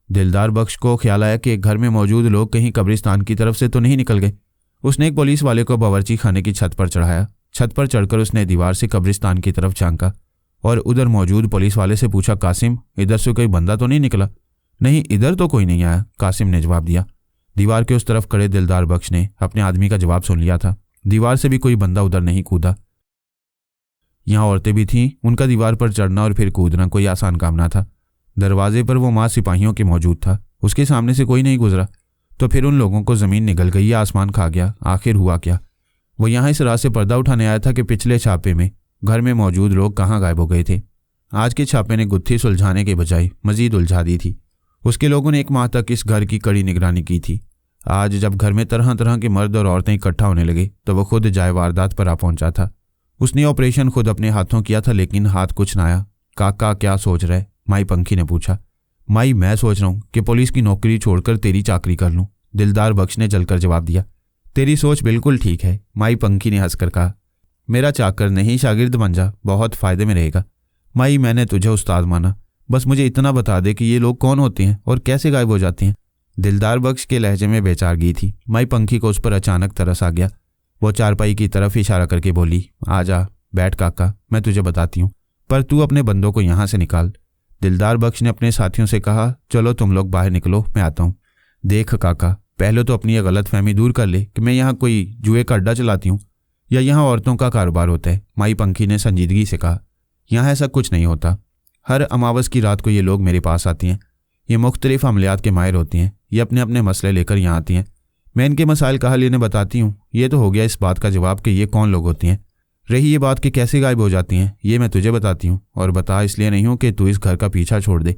दिलदार बख्श को ख्याल आया कि घर में मौजूद लोग कहीं कब्रिस्तान की तरफ से तो नहीं निकल गए। उसने एक पुलिस वाले को बावर्ची खाने की छत पर चढ़ाया। छत पर चढ़कर उसने दीवार से कब्रिस्तान की तरफ झांका और उधर मौजूद पुलिस वाले से पूछा, कासिम, इधर से कोई बंदा तो नहीं निकला? नहीं, इधर तो कोई नहीं आया, कासिम ने जवाब दिया। दीवार के उस तरफ खड़े दिलदार बख्श ने अपने आदमी का जवाब सुन लिया था। दीवार से भी कोई बंदा उधर नहीं कूदा। यहाँ औरतें भी थीं, उनका दीवार पर चढ़ना और फिर कूदना कोई आसान काम ना था। दरवाजे पर वो माँ सिपाहियों के मौजूद था, उसके सामने से कोई नहीं गुजरा। तो फिर उन लोगों को ज़मीन निगल गई या आसमान खा गया? आखिर हुआ क्या? वो यहाँ इस रात से पर्दा उठाने आया था कि पिछले छापे में घर में मौजूद लोग कहाँ गायब हो गए थे। आज के छापे ने गुत्थी सुलझाने के बजाय मजीद उलझा दी थी। उसके लोगों ने 1 माह तक इस घर की कड़ी निगरानी की थी। आज जब घर में तरह तरह के मर्द और औरतें इकट्ठा होने लगे तो वह खुद जाए वारदात पर आ पहुंचा था। उसने ऑपरेशन खुद अपने हाथों किया था, लेकिन हाथ कुछ ना आया। काका, क्या सोच रहे? माई पंखी ने पूछा। माई, मैं सोच रहा हूँ कि पुलिस की नौकरी छोड़कर तेरी चाकरी कर लूँ, दिलदार बख्श ने जलकर जवाब दिया। तेरी सोच बिल्कुल ठीक है, माई पंखी ने हंसकर कहा। मेरा चाकर नहीं, शागिर्द बन जा, बहुत फायदे में रहेगा। माई, मैंने तुझे उस्ताद माना, बस मुझे इतना बता दे कि ये लोग कौन होते हैं और कैसे गायब हो जाते हैं। दिलदार बख्श के लहजे में बेचारगी थी। माई पंखी को उस पर अचानक तरस आ गया। वो चारपाई की तरफ इशारा करके बोली, आ जा, बैठ काका, मैं तुझे बताती हूँ, पर तू अपने बंदों को यहाँ से निकाल। दिलदार बख्श ने अपने साथियों से कहा, चलो तुम लोग बाहर निकलो, मैं आता हूँ। देख काका, पहले तो अपनी यह गलतफहमी दूर कर ले कि मैं यहाँ कोई जुए का अड्डा चलाती हूँ या यहाँ औरतों का कारोबार होता है। माई पंखी ने संजीदगी से कहा, यहाँ ऐसा कुछ नहीं होता। हर अमावस की रात को ये लोग मेरे पास आती हैं। ये मुख्तलिफ अमलियात के माहिर होती हैं। ये अपने अपने मसले लेकर यहाँ आती हैं। मैं इनके मसाइल का हल इन्हें बताती हूँ। ये तो हो गया इस बात का जवाब कि ये कौन लोग होती हैं। रही ये बात कि कैसे गायब हो जाती हैं, ये मैं तुझे बताती हूँ, और बता इसलिए नहीं हूँ कि तू इस घर का पीछा छोड़ दे।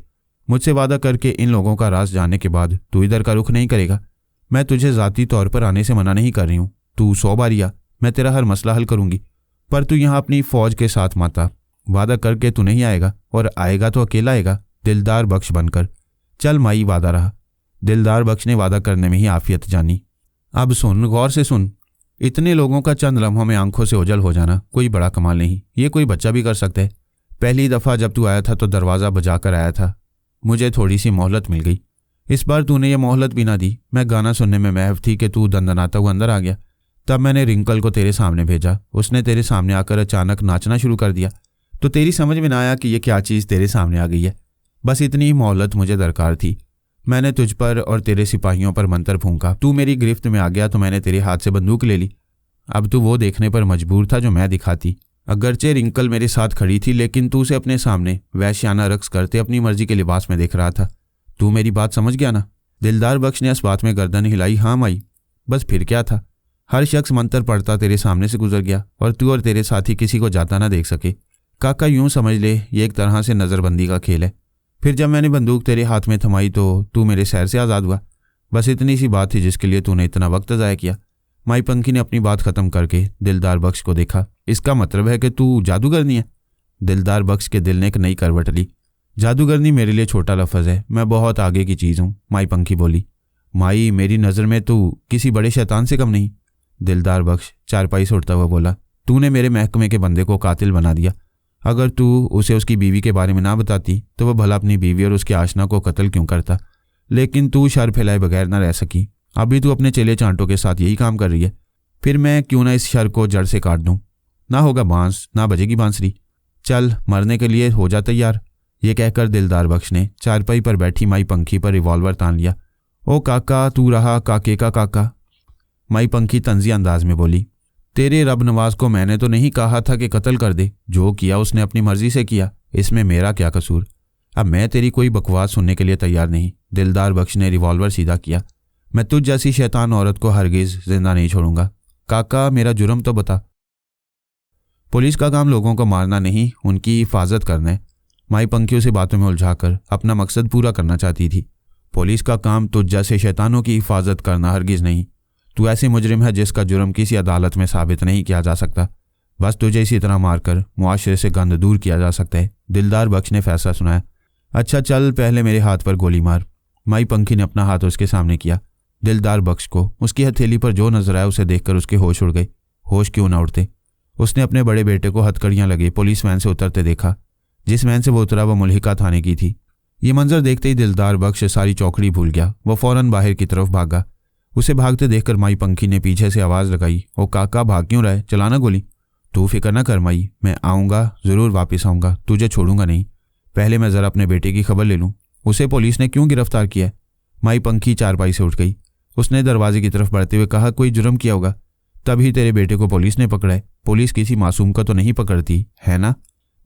मुझसे वादा करके इन लोगों का राज जानने के बाद तू इधर का रुख नहीं करेगा। मैं तुझे ज़ाती तौर पर आने से मना नहीं कर रही हूँ। तू 100 बार या, मैं तेरा हर मसला हल करूँगी, पर तू यहाँ अपनी फ़ौज के साथ मत आ। वादा करके तू नहीं आएगा, और आएगा तो अकेला आएगा, दिलदार बख्श बनकर। चल माई, वादा रहा। दिलदार बख्श ने वादा करने में ही आफियत जानी। अब सुन, गौर से सुन। इतने लोगों का चंद लम्हों में आंखों से ओझल हो जाना कोई बड़ा कमाल नहीं। ये कोई बच्चा भी कर सकता है। पहली दफ़ा जब तू आया था तो दरवाज़ा बजा कर आया था। मुझे थोड़ी सी मोहलत मिल गई। इस बार तूने ये मोहलत भी ना दी। मैं गाना सुनने में महव थी कि तू दंदनाता हुआ अंदर आ गया। तब मैंने रिंकल को तेरे सामने भेजा। उसने तेरे सामने आकर अचानक नाचना शुरू कर दिया, तो तेरी समझ में ना आया कि ये क्या चीज़ तेरे सामने आ गई है। बस इतनी ही मोहलत मुझे दरकार थी। मैंने तुझ पर और तेरे सिपाहियों पर मंतर फूंका। तू मेरी गिरफ्त में आ गया तो मैंने तेरे हाथ से बंदूक ले ली। अब तू वो देखने पर मजबूर था जो मैं दिखाती। अगरचे रिंकल मेरे साथ खड़ी थी, लेकिन तू उसे अपने सामने वैश्याना रक्स करते अपनी मर्जी के लिबास में देख रहा था। तू मेरी बात समझ गया ना? दिलदार बख्श ने इस बात में गर्दन हिलाई। हाँ माई। बस फिर क्या था? हर शख्स मंतर पढ़ता तेरे सामने से गुजर गया और तू और तेरे साथी किसी को जाता ना देख सके। काका, यूं समझ ले ये एक तरह से नज़रबंदी का खेल है। फिर जब मैंने बंदूक तेरे हाथ में थमाई तो तू मेरे सैर से आज़ाद हुआ। बस इतनी सी बात थी जिसके लिए तूने इतना वक्त ज़ाया किया। माई पंखी ने अपनी बात ख़त्म करके दिलदार बख्श को देखा। इसका मतलब है कि तू जादूगरनी है? दिलदार बख्श के दिल ने एक नई करवट ली। जादूगरनी मेरे लिए छोटा लफ्ज़ है, मैं बहुत आगे की चीज़ हूँ, माई पंखी बोली। माई, मेरी नज़र में तू किसी बड़े शैतान से कम नहीं। दिलदार बख्श चारपाई से उठता हुआ बोला, तूने मेरे महकमे के बंदे को कातिल बना दिया। अगर तू उसे उसकी बीवी के बारे में ना बताती तो वह भला अपनी बीवी और उसके आशना को कत्ल क्यों करता। लेकिन तू शर फैलाए बगैर ना रह सकी। अभी तू अपने चेले चांटों के साथ यही काम कर रही है। फिर मैं क्यों ना इस शर को जड़ से काट दूं। ना होगा बांस, ना बजेगी बांसुरी। चल, मरने के लिए हो जा तैयार। ये कहकर दिलदार बख्श ने चारपाई पर बैठी माई पंखी पर रिवॉल्वर तान लिया। ओ काका, तू रहा काके का काका, माई पंखी तंजी अंदाज में बोली। तेरे रब नवाज को मैंने तो नहीं कहा था कि कत्ल कर दे। जो किया उसने अपनी मर्जी से किया, इसमें मेरा क्या कसूर। अब मैं तेरी कोई बकवास सुनने के लिए तैयार नहीं। दिलदार बख्श ने रिवॉल्वर सीधा किया। मैं तुझ जैसी शैतान औरत को हरगिज जिंदा नहीं छोड़ूंगा। काका, मेरा जुर्म तो बता। पुलिस का काम लोगों को मारना नहीं, उनकी हिफाजत करना है। माई पंखी उसे बातों में उलझाकर अपना मकसद पूरा करना चाहती थी। पुलिस का काम तुझ जैसे शैतानों की हिफाजत करना हरगिज नहीं। तू ऐसी मुजरिम है जिसका जुर्म किसी अदालत में साबित नहीं किया जा सकता। बस तुझे इसी तरह मारकर मुआशरे से गंद दूर किया जा सकता है। दिलदार बख्श ने फैसला सुनाया। अच्छा चल, पहले मेरे हाथ पर गोली मार। माई पंखी ने अपना हाथ उसके सामने किया। दिलदार बख्श को उसकी हथेली पर जो नजर आया उसे देखकर उसके होश उड़ गए। होश क्यों ना उड़ते। उसने अपने बड़े बेटे को हथकड़ियां लगे पुलिस वैन से उतरते देखा। जिस वैन से वो उतरा वह मुल्हिका थाने की थी। ये मंजर देखते ही दिलदार बख्श सारी चौकड़ी भूल गया। वह फौरन बाहर की तरफ भागा। उसे भागते देखकर माई पंखी ने पीछे से आवाज़ लगाई, ओ काका, भाग क्यों रहा है, चलाना गोली। तू फिक्र ना कर माई, मैं आऊँगा, ज़रूर वापस आऊँगा, तुझे छोड़ूंगा नहीं। पहले मैं ज़रा अपने बेटे की खबर ले लूँ। उसे पुलिस ने क्यों गिरफ्तार किया है? माई पंखी चारपाई से उठ गई। उसने दरवाजे की तरफ बढ़ते हुए कहा, कोई जुर्म किया होगा, तभी तेरे बेटे को पुलिस ने पकड़ा है। पुलिस किसी मासूम का तो नहीं पकड़ती है ना?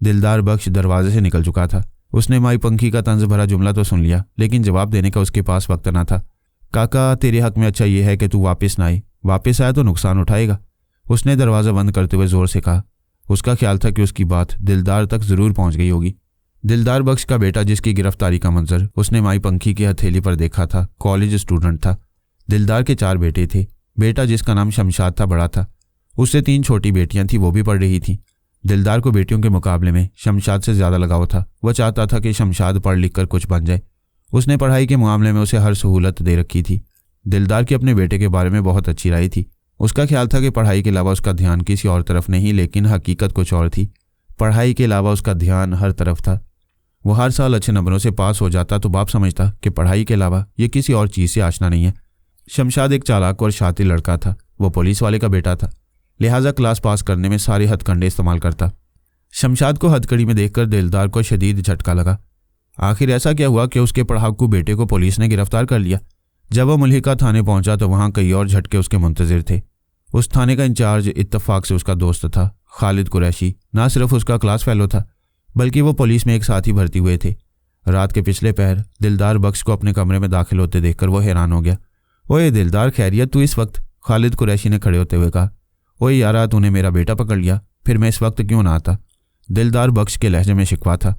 दिलदार बख्श दरवाजे से निकल चुका था। उसने माई पंखी का तंज भरा जुमला तो सुन लिया, लेकिन जवाब देने का उसके पास वक्त ना था। काका, तेरे हक में अच्छा ये है कि तू वापस ना आए। वापस आया तो नुकसान उठाएगा। उसने दरवाज़ा बंद करते हुए ज़ोर से कहा। उसका ख्याल था कि उसकी बात दिलदार तक ज़रूर पहुंच गई होगी। दिलदार बख्श का बेटा, जिसकी गिरफ्तारी का मंजर उसने माई पंखी की हथेली पर देखा था, कॉलेज स्टूडेंट था। दिलदार के 4 बेटे थे। बेटा, जिसका नाम शमशाद था, बड़ा था। उससे 3 छोटी बेटियां थीं, वो भी पढ़ रही थीं। दिलदार को बेटियों के मुकाबले में शमशाद से ज़्यादा लगाव था। वह चाहता था कि शमशाद पढ़ लिख कर कुछ बन जाए। उसने पढ़ाई के मामले में उसे हर सहूलत दे रखी थी। दिलदार की अपने बेटे के बारे में बहुत अच्छी राय थी। उसका ख्याल था कि पढ़ाई के अलावा उसका ध्यान किसी और तरफ नहीं, लेकिन हकीकत कुछ और थी। पढ़ाई के अलावा उसका ध्यान हर तरफ था। वो हर साल अच्छे नंबरों से पास हो जाता तो बाप समझता कि पढ़ाई के अलावा ये किसी और चीज़ से आशना नहीं है। शमशाद एक चालाक और शातिर लड़का था। वो पुलिस वाले का बेटा था। लिहाजा क्लास पास करने में सारे हथकंडे इस्तेमाल करता। शमशाद को हथकड़ी में देखकर दिलदार को शदीद झटका लगा। आखिर ऐसा क्या हुआ कि उसके पढ़ाकू बेटे को पुलिस ने गिरफ्तार कर लिया? जब वह मलिका थाने पहुंचा तो वहां कई और झटके उसके मुंतजिर थे। उस थाने का इंचार्ज इत्तफाक से उसका दोस्त था, खालिद कुरैशी। ना सिर्फ उसका क्लास फेलो था बल्कि वो पुलिस में एक साथ ही भर्ती हुए थे। रात के पिछले पहर दिलदार बख्श को अपने कमरे में दाखिल होते देखकर वो हैरान हो गया। ओए दिलदार, खैरियत तू इस वक्त? खालिद कुरैशी ने खड़े होते हुए कहा। ओए यारा, तूने मेरा बेटा पकड़ लिया, फिर मैं इस वक्त क्यों ना आता? दिलदार बख्श के लहजे में शिकवा था।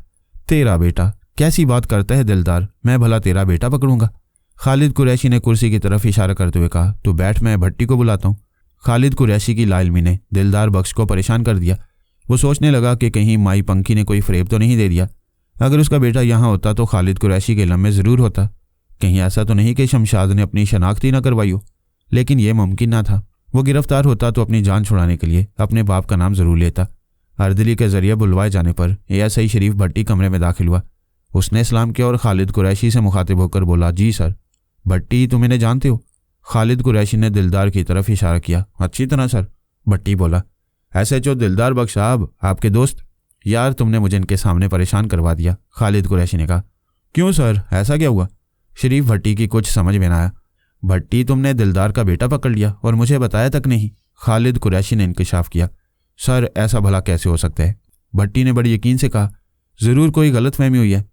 तेरा बेटा? कैसी बात करता है दिलदार, मैं भला तेरा बेटा पकड़ूंगा? खालिद कुरैशी ने कुर्सी की तरफ इशारा करते हुए कहा। तू बैठ, मैं भट्टी को बुलाता हूँ। खालिद कुरैशी की लाइलमी ने दिलदार बख्श को परेशान कर दिया। वो सोचने लगा कि कहीं माई पंखी ने कोई फरेब तो नहीं दे दिया। अगर उसका बेटा यहाँ होता तो खालिद कुरैशी के इल्म में ज़रूर होता। कहीं ऐसा तो नहीं कि शमशाद ने अपनी शनाख्त ही न करवाई हो? लेकिन यह मुमकिन ना था। वो गिरफ्तार होता तो अपनी जान छुड़ाने के लिए अपने बाप का नाम ज़रूर लेता। अर्दली के जरिए बुलवाए जाने पर एएसआई शरीफ भट्टी कमरे में दाखिल हुआ। उसने सलाम किया और खालिद कुरैशी से मुखातिब होकर बोला, जी सर। भट्टी, तुम इन्हें जानते हो? खालिद कुरैशी ने दिलदार की तरफ इशारा किया। अच्छी तरह सर। भट्टी बोला। SHO दिलदार बख्श साहब, आपके दोस्त? यार, तुमने मुझे इनके सामने परेशान करवा दिया, खालिद कुरैशी ने कहा। क्यों सर, ऐसा क्या हुआ? शरीफ भट्टी की कुछ समझ में ना आया। भट्टी, तुमने दिलदार का बेटा पकड़ लिया और मुझे बताया तक नहीं, खालिद कुरैशी ने इंकशाफ किया। सर, ऐसा भला कैसे हो सकता है? भट्टी ने बड़ी यकीन से कहा। ज़रूर कोई गलतफहमी हुई है।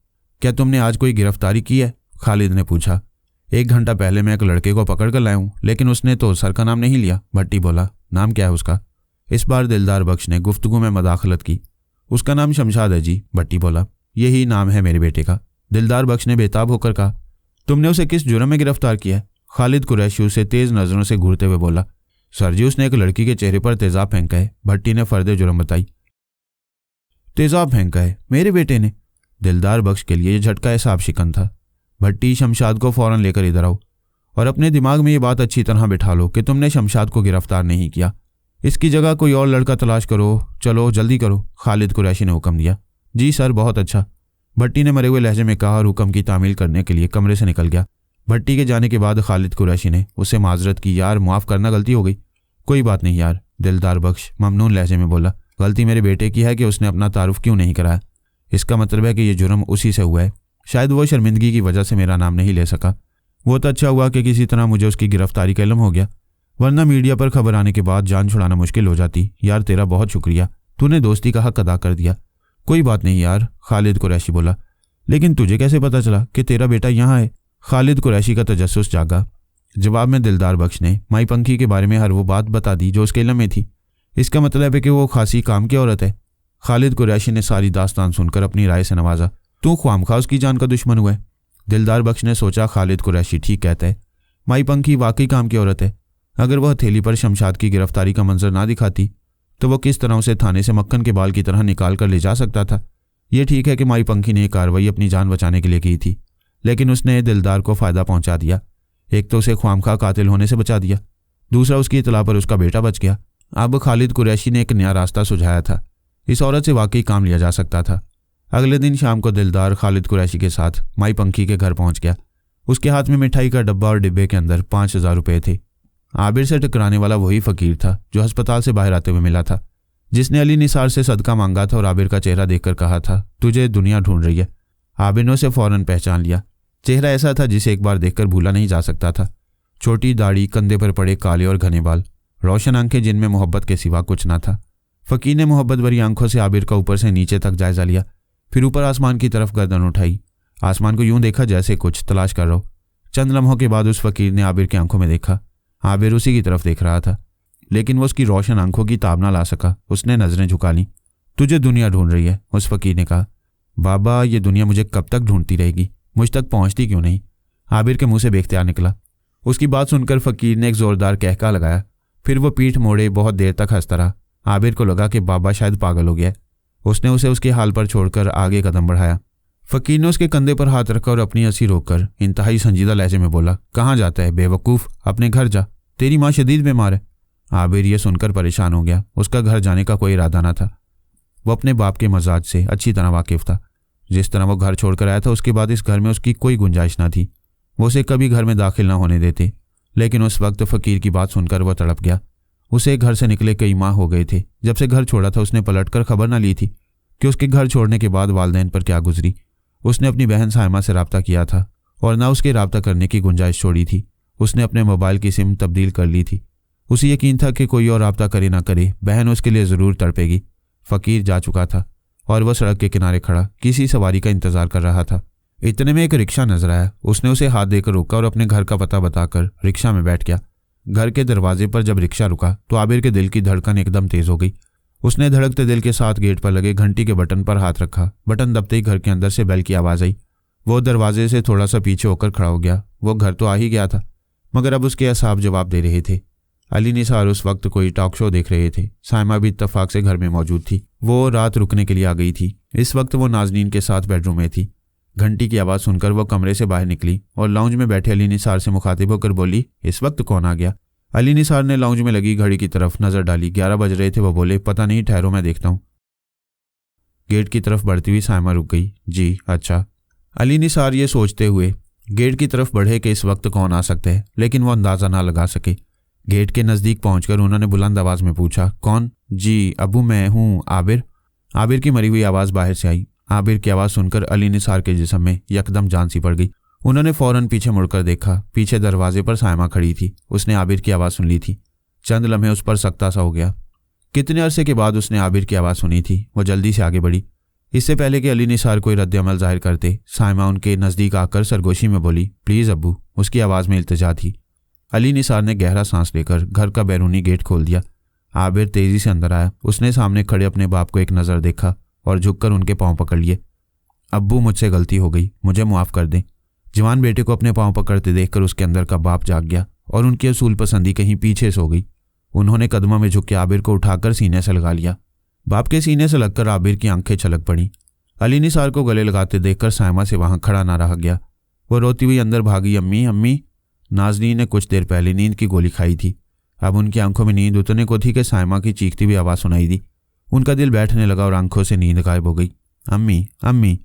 क्या तुमने आज कोई गिरफ्तारी की है? खालिद ने पूछा। 1 घंटा पहले मैं एक लड़के को पकड़ कर लाया हूँ, लेकिन उसने तो सर का नाम नहीं लिया। भट्टी बोला। नाम क्या है उसका? इस बार दिलदार बख्श ने गुफ्तगू में मदाखलत की। उसका नाम शमशाद है जी, भट्टी बोला। यही नाम है मेरे बेटे का। दिलदार बख्श ने बेताब होकर कहा। तुमने उसे किस जुर्म में गिरफ्तार किया है? खालिद कुरैशी उसे तेज नजरों से घूरते हुए बोला। सर जी, उसने एक लड़की के चेहरे पर तेजाब फेंका है, भट्टी ने फर्द जुर्म बताई। तेजाब फेंका है मेरे बेटे ने? दिलदार बख्श के लिए यह झटका हिसाब शिकन था। भट्टी, शमशाद को फौरन लेकर इधर आओ और अपने दिमाग में ये बात अच्छी तरह बिठा लो कि तुमने शमशाद को गिरफ्तार नहीं किया। इसकी जगह कोई और लड़का तलाश करो। चलो जल्दी करो, खालिद कुरैशी ने हुक्म दिया। जी सर, बहुत अच्छा, भट्टी ने मरे हुए लहजे में कहा और हुक्म की तामील करने के लिए कमरे से निकल गया। भट्टी के जाने के बाद खालिद कुरैशी ने उससे माजरत की। यार, माफ़ करना, गलती हो गई। कोई बात नहीं यार, दिलदार बख्श ममनून लहजे में बोला। गलती मेरे बेटे की है कि उसने अपना तारुफ क्यों नहीं कराया। इसका मतलब है कि ये जुर्म उसी से हुआ है। शायद वो शर्मिंदगी की वजह से मेरा नाम नहीं ले सका। वो तो अच्छा हुआ कि किसी तरह मुझे उसकी गिरफ्तारी का इल्म हो गया, वरना मीडिया पर खबर आने के बाद जान छुड़ाना मुश्किल हो जाती। यार, तेरा बहुत शुक्रिया, तूने दोस्ती का हक अदा कर दिया। कोई बात नहीं यार, खालिद कुरैशी बोला। लेकिन तुझे कैसे पता चला कि तेरा बेटा यहाँ है? खालिद कुरैशी का तजस्सुस जागा। जवाब में दिलदार बख्श ने माई पंखी के बारे में हर वो बात बता दी जो उसके इल्म में थी। इसका मतलब है कि वो खासी काम की औरत है। खालिद कुरैशी ने सारी दास्तान सुनकर अपनी राय से नवाजा। तू ख्वामखा उसकी जान का दुश्मन हुआ है। दिलदार बख्श ने सोचा, खालिद कुरैशी ठीक कहता है। माई पंखी वाकई काम की औरत है। अगर वह हथेली पर शमशाद की गिरफ्तारी का मंजर ना दिखाती तो वो किस तरह उसे थाने से मक्खन के बाल की तरह निकाल कर ले जा सकता था। ये ठीक है कि माई पंखी ने कार्रवाई अपनी जान बचाने के लिए की थी, लेकिन उसने दिलदार को फ़ायदा पहुंचा दिया। एक तो उसे ख्वामखा कातिल होने से बचा दिया, दूसरा उसकी इतला पर उसका बेटा बच गया। अब खालिद कुरैशी ने एक नया रास्ता सुझाया था। इस औरत से वाकई काम लिया जा सकता था। अगले दिन शाम को दिलदार खालिद कुरैशी के साथ माई पंखी के घर पहुंच गया। उसके हाथ में मिठाई का डब्बा और डिब्बे के अंदर 5000 रुपये थे। आबिर से टकराने वाला वही फकीर था जो अस्पताल से बाहर आते हुए मिला था, जिसने अली निसार से सदका मांगा था और आबिर का चेहरा देखकर कहा था, तुझे दुनिया ढूंढ रही है। आबिर ने उसे फौरन पहचान लिया। चेहरा ऐसा था जिसे एक बार देखकर भूला नहीं जा सकता था। छोटी दाढ़ी, कंधे पर पड़े काले और घने बाल, रोशन आंखें जिनमें मोहब्बत के सिवा कुछ ना था। फकीर ने मोहब्बत भरी आंखों से आबिर का ऊपर से नीचे तक जायजा लिया, फिर ऊपर आसमान की तरफ गर्दन उठाई। आसमान को यूं देखा जैसे कुछ तलाश कर रहा हो। चंद लम्हों के बाद उस फकीर ने आबिर की आंखों में देखा। आबिर उसी की तरफ देख रहा था, लेकिन वो उसकी रोशन आंखों की ताब ना ला सका। उसने नजरें झुका लीं। तुझे दुनिया ढूंढ रही है, उस फकीर ने कहा। बाबा, ये दुनिया मुझे कब तक ढूंढती रहेगी, मुझ तक पहुंचती क्यों नहीं? आबिर के मुंह से बेख्तियार निकला। उसकी बात सुनकर फकीर ने एक जोरदार कहका लगाया, फिर वो पीठ मोड़े बहुत देर तक हंसता रहा। आबिर को लगा कि बाबा शायद पागल हो गया। उसने उसे उसके हाल पर छोड़कर आगे कदम बढ़ाया। फकीर ने उसके कंधे पर हाथ रखा और अपनी हंसी रोककर इंतहाई संजीदा लहजे में बोला, कहाँ जाता है बेवकूफ़, अपने घर जा, तेरी माँ शदीद बीमार है। आबिर ये सुनकर परेशान हो गया। उसका घर जाने का कोई इरादा ना था। वो अपने बाप के मजाज से अच्छी तरह वाकिफ था। जिस तरह वो घर छोड़कर आया था, उसके बाद इस घर में उसकी कोई गुंजाइश ना थी। वो उसे कभी घर में दाखिल ना होने देते। लेकिन उस वक्त फ़कीर की बात सुनकर वह तड़प गया। उसे घर से निकले कई माह हो गए थे। जब से घर छोड़ा था उसने पलटकर खबर न ली थी कि उसके घर छोड़ने के बाद वालिदैन पर क्या गुजरी। उसने अपनी बहन साइमा से रब्ता किया था और ना उसके रब्ता करने की गुंजाइश छोड़ी थी। उसने अपने मोबाइल की सिम तब्दील कर ली थी। उसे यकीन था कि कोई और रब्ता करे ना करे बहन उसके लिए ज़रूर तड़पेगी। फ़कीर जा चुका था और वह सड़क के किनारे खड़ा किसी सवारी का इंतज़ार कर रहा था। इतने में एक रिक्शा नजर आया। उसने उसे हाथ देकर रोका और अपने घर का पता बताकर रिक्शा में बैठ गया। घर के दरवाजे पर जब रिक्शा रुका तो आबिर के दिल की धड़कन एकदम तेज हो गई। उसने धड़कते दिल के साथ गेट पर लगे घंटी के बटन पर हाथ रखा। बटन दबते ही घर के अंदर से बेल की आवाज़ आई। वो दरवाजे से थोड़ा सा पीछे होकर खड़ा हो गया। वो घर तो आ ही गया था मगर अब उसके असाब जवाब दे रहे थे। अली निसार उस वक्त कोई टॉक शो देख रहे थे। साइमा भी इत्तफाक से घर में मौजूद थी। वो रात रुकने के लिए आ गई थी। इस वक्त वो नाजनीन के साथ बेडरूम में थी। घंटी की आवाज़ सुनकर वो कमरे से बाहर निकली और लाउंज में बैठे अली निसार से मुखातिब होकर बोली, इस वक्त कौन आ गया? अली निसार ने लाउंज में लगी घड़ी की तरफ नजर डाली। 11 बज रहे थे। वो बोले, पता नहीं, ठहरो मैं देखता हूँ। गेट की तरफ बढ़ती हुई साइमा रुक गई। जी अच्छा। अली निसार ये सोचते हुए गेट की तरफ बढ़े कि इस वक्त कौन आ सकते हैं, लेकिन वो अंदाज़ा ना लगा सके। गेट के नज़दीक पहुंचकर उन्होंने बुलंद आवाज़ में पूछा, कौन? जी अबू, मैं हूँ आबिर। आबिर की मरी हुई आवाज़ बाहर से आई। आबिर की आवाज़ सुनकर अली निसार के जिस्म में यकदम जान सी पड़ गई। उन्होंने फ़ौरन पीछे मुड़कर देखा। पीछे दरवाजे पर साइमा खड़ी थी। उसने आबिर की आवाज़ सुन ली थी। चंद लम्हे उस पर सख्ता सा हो गया। कितने अरसे के बाद उसने आबिर की आवाज़ सुनी थी। वो जल्दी से आगे बढ़ी। इससे पहले कि अली निसार कोई रद्द अमल जाहिर करते, साइमा उनके नज़दीक आकर सरगोशी में बोली, प्लीज़ अब्बू। उसकी आवाज़ में इल्तिजा थी। अली निसार ने गहरा सांस लेकर घर का बैरूनी गेट खोल दिया। आबिर तेज़ी से अंदर आया। उसने सामने खड़े अपने बाप को एक नज़र देखा और झुककर उनके पाँव पकड़ लिए। अब्बू, मुझसे गलती हो गई, मुझे माफ़ कर दें। जवान बेटे को अपने पाँव पकड़ते देखकर उसके अंदर का बाप जाग गया और उनकी असूल पसंदी कहीं पीछे सो गई। उन्होंने कदमों में झुक के आबिर को उठाकर सीने से लगा लिया। बाप के सीने से लगकर आबिर की आंखें छलक पड़ी। अली निसार को गले लगाते देखकर साइमा से वहां खड़ा ना रह गया। वो रोती हुई अंदर भागी। अम्मी अम्मी। नाज़नीन ने कुछ देर पहले नींद की गोली खाई थी। अब उनकी आंखों में नींद उतरने को थी कि साइमा की चीखती हुई आवाज़ सुनाई दी। उनका दिल बैठने लगा और आंखों से नींद गायब हो गई। अम्मी अम्मी।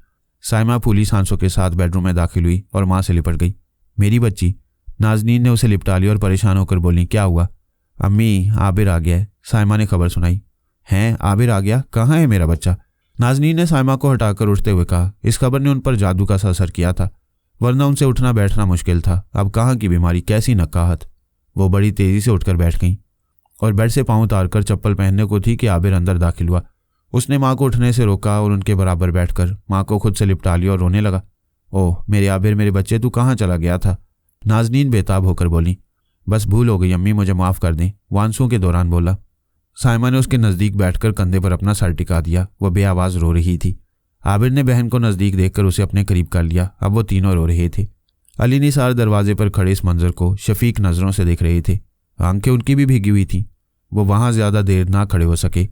साइमा फूली सांसों के साथ बेडरूम में दाखिल हुई और माँ से लिपट गई। मेरी बच्ची। नाज़नीन ने उसे लिपटा लिया और परेशान होकर बोली, क्या हुआ? अम्मी, आबिर आ गया है। साइमा ने खबर सुनाई। हैं, आबिर आ गया? कहाँ है मेरा बच्चा? नाज़नीन ने साइमा को हटाकर उठते हुए कहा। इस खबर ने उन पर जादू का सा असर किया था, वरना उनसे उठना बैठना मुश्किल था। अब कहाँ की बीमारी, कैसी नक्काहत। वो बड़ी तेज़ी से उठकर बैठ गईं और बेड से पाँव उतारकर चप्पल पहनने को थी कि आबिर अंदर दाखिल हुआ। उसने माँ को उठने से रोका और उनके बराबर बैठकर माँ को खुद से लिपटा लिया और रोने लगा। ओह मेरे आबिर, मेरे बच्चे, तू कहाँ चला गया था? नाज़नीन बेताब होकर बोली। बस भूल हो गई अम्मी, मुझे माफ़ कर दें, वो आंसुओं के दौरान बोला। साइमा ने उसके नज़दीक बैठकर कंधे पर अपना सर टिका दिया। वह बेआवाज़ रो रही थी। आबिर ने बहन को नज़दीक देखकर उसे अपने करीब कर लिया। अब वो तीनों रो रहे थे। अली निसार दरवाजे पर खड़े इस मंजर को शफीक नज़रों से देख रहे थे। आंखें उनकी भी भीगी हुई थीं। वो वहाँ ज़्यादा देर ना खड़े हो सके।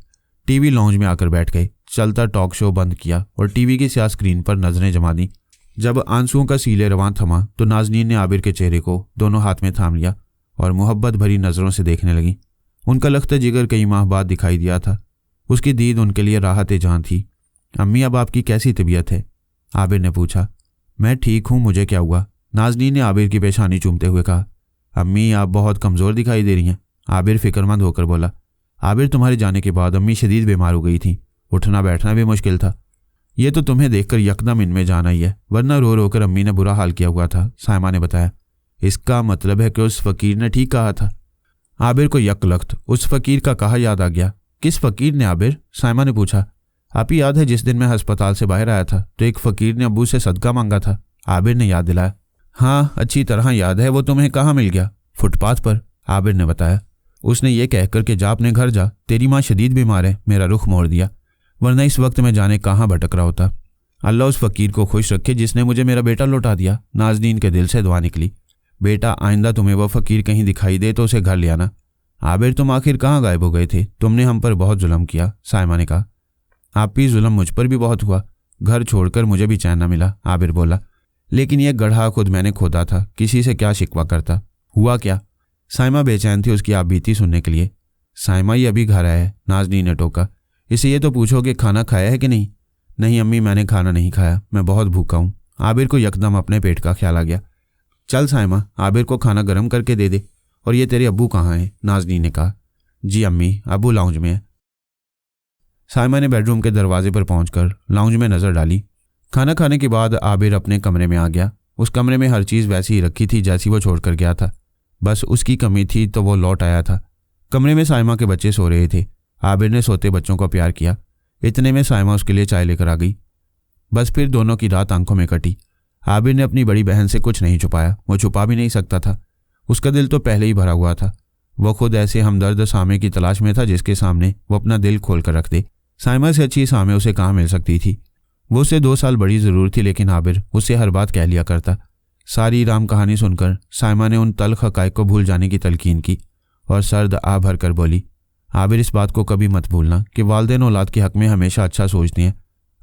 टीवी लाउंज में आकर बैठ गए। चलता टॉक शो बंद किया और टीवी की स्याह स्क्रीन पर नज़रें जमा दी। जब आंसुओं का सीले रवां थमा तो नाज़नीन ने आबिर के चेहरे को दोनों हाथ में थाम लिया और मोहब्बत भरी नज़रों से देखने लगी। उनका लख्त जिगर कई माह बाद दिखाई दिया था। उसकी दीद उनके लिए राहत जहां थी। अम्मी, अब आपकी कैसी तबीयत है? आबिर ने पूछा। मैं ठीक हूँ, मुझे क्या हुआ? नाज़नीन ने आबिर की पेशानी चूमते हुए कहा। अम्मी, आप बहुत कमज़ोर दिखाई दे रही हैं। आबिर फिक्रमंद होकर बोला। आबिर, तुम्हारे जाने के बाद अम्मी शदीद बीमार हो गई थी। उठना बैठना भी मुश्किल था। ये तो तुम्हें देखकर यकदम इनमें जान आई है, वरना रो रो कर अम्मी ने बुरा हाल किया हुआ था, साइमा ने बताया। इसका मतलब है कि उस फ़कीर ने ठीक कहा था। आबिर को यकलख्त उस फ़कीर का कहा याद आ गया। किस फ़कीर ने आबिर? साइमा ने पूछा। आप ही याद है जिस दिन मैं अस्पताल से बाहर आया था तो एक फ़कीर ने अब्बू से सदका मांगा था? आबिर ने याद दिलाया। हाँ, अच्छी तरह याद है। वो तुम्हें कहाँ मिल गया? फुटपाथ पर, आबिर ने बताया। उसने ये कहकर कि जा अपने घर जा, तेरी माँ शदीद बीमार है, मेरा रुख मोड़ दिया, वरना इस वक्त मैं जाने कहाँ भटक रहा होता। अल्लाह उस फ़कीर को खुश रखे जिसने मुझे मेरा बेटा लौटा दिया। नाज़नीन के दिल से दुआ निकली। बेटा, आइंदा तुम्हें वह फ़कीर कहीं दिखाई दे तो उसे घर ले आना। आबिर, तुम आखिर कहाँ गायब हो गए थे? तुमने हम पर बहुत जुल्म किया, साइमा ने कहा। आप भी जुल्म मुझ पर भी बहुत हुआ। घर छोड़कर मुझे भी चैन न मिला, आबिर बोला। लेकिन यह गड्ढा खुद मैंने खोदा था, किसी से क्या शिकवा करता। हुआ क्या? साइमा बेचैन थी उसकी आप बीती सुनने के लिए। साइमा, ये अभी घर आया है, नाज़नीन ने टोका। इसे ये तो पूछो कि खाना खाया है कि नहीं? नहीं अम्मी, मैंने खाना नहीं खाया, मैं बहुत भूखा हूँ। आबिर को यकदम अपने पेट का ख्याल आ गया। चल साइमा, आबिर को खाना गर्म करके दे दे। और ये तेरे अब्बू कहाँ हैं? नाज़नीन ने कहा। जी अम्मी, अबू लाउंज में है। साइमा ने बेडरूम के दरवाजे पर पहुंचकर लाउंज में नजर डाली। खाना खाने के बाद आबिर अपने कमरे में आ गया। उस कमरे में हर चीज़ वैसी ही रखी थी जैसी वो छोड़कर गया था, बस उसकी कमी थी तो वो लौट आया था। कमरे में साइमा के बच्चे सो रहे थे। आबिर ने सोते बच्चों को प्यार किया। इतने में साइमा उसके लिए चाय लेकर आ गई। बस फिर दोनों की रात आंखों में कटी। आबिर ने अपनी बड़ी बहन से कुछ नहीं छुपाया, वो छुपा भी नहीं सकता था। उसका दिल तो पहले ही भरा हुआ था। वो खुद ऐसे हमदर्द सामे की तलाश में था जिसके सामने वो अपना दिल खोल कर रख दे। साइमा से अच्छी सामे उसे कहाँ मिल सकती थी। वो उससे 2 साल बड़ी ज़रूर थी, लेकिन आबिर उससे हर बात कह लिया करता। सारी राम कहानी सुनकर साइमा ने उन तल्ख हक़ाइक़ को भूल जाने की तलकीन की और सर्द आ भर कर बोली, आबिर इस बात को कभी मत भूलना कि वालिदैन औलाद के हक़ में हमेशा अच्छा सोचते हैं।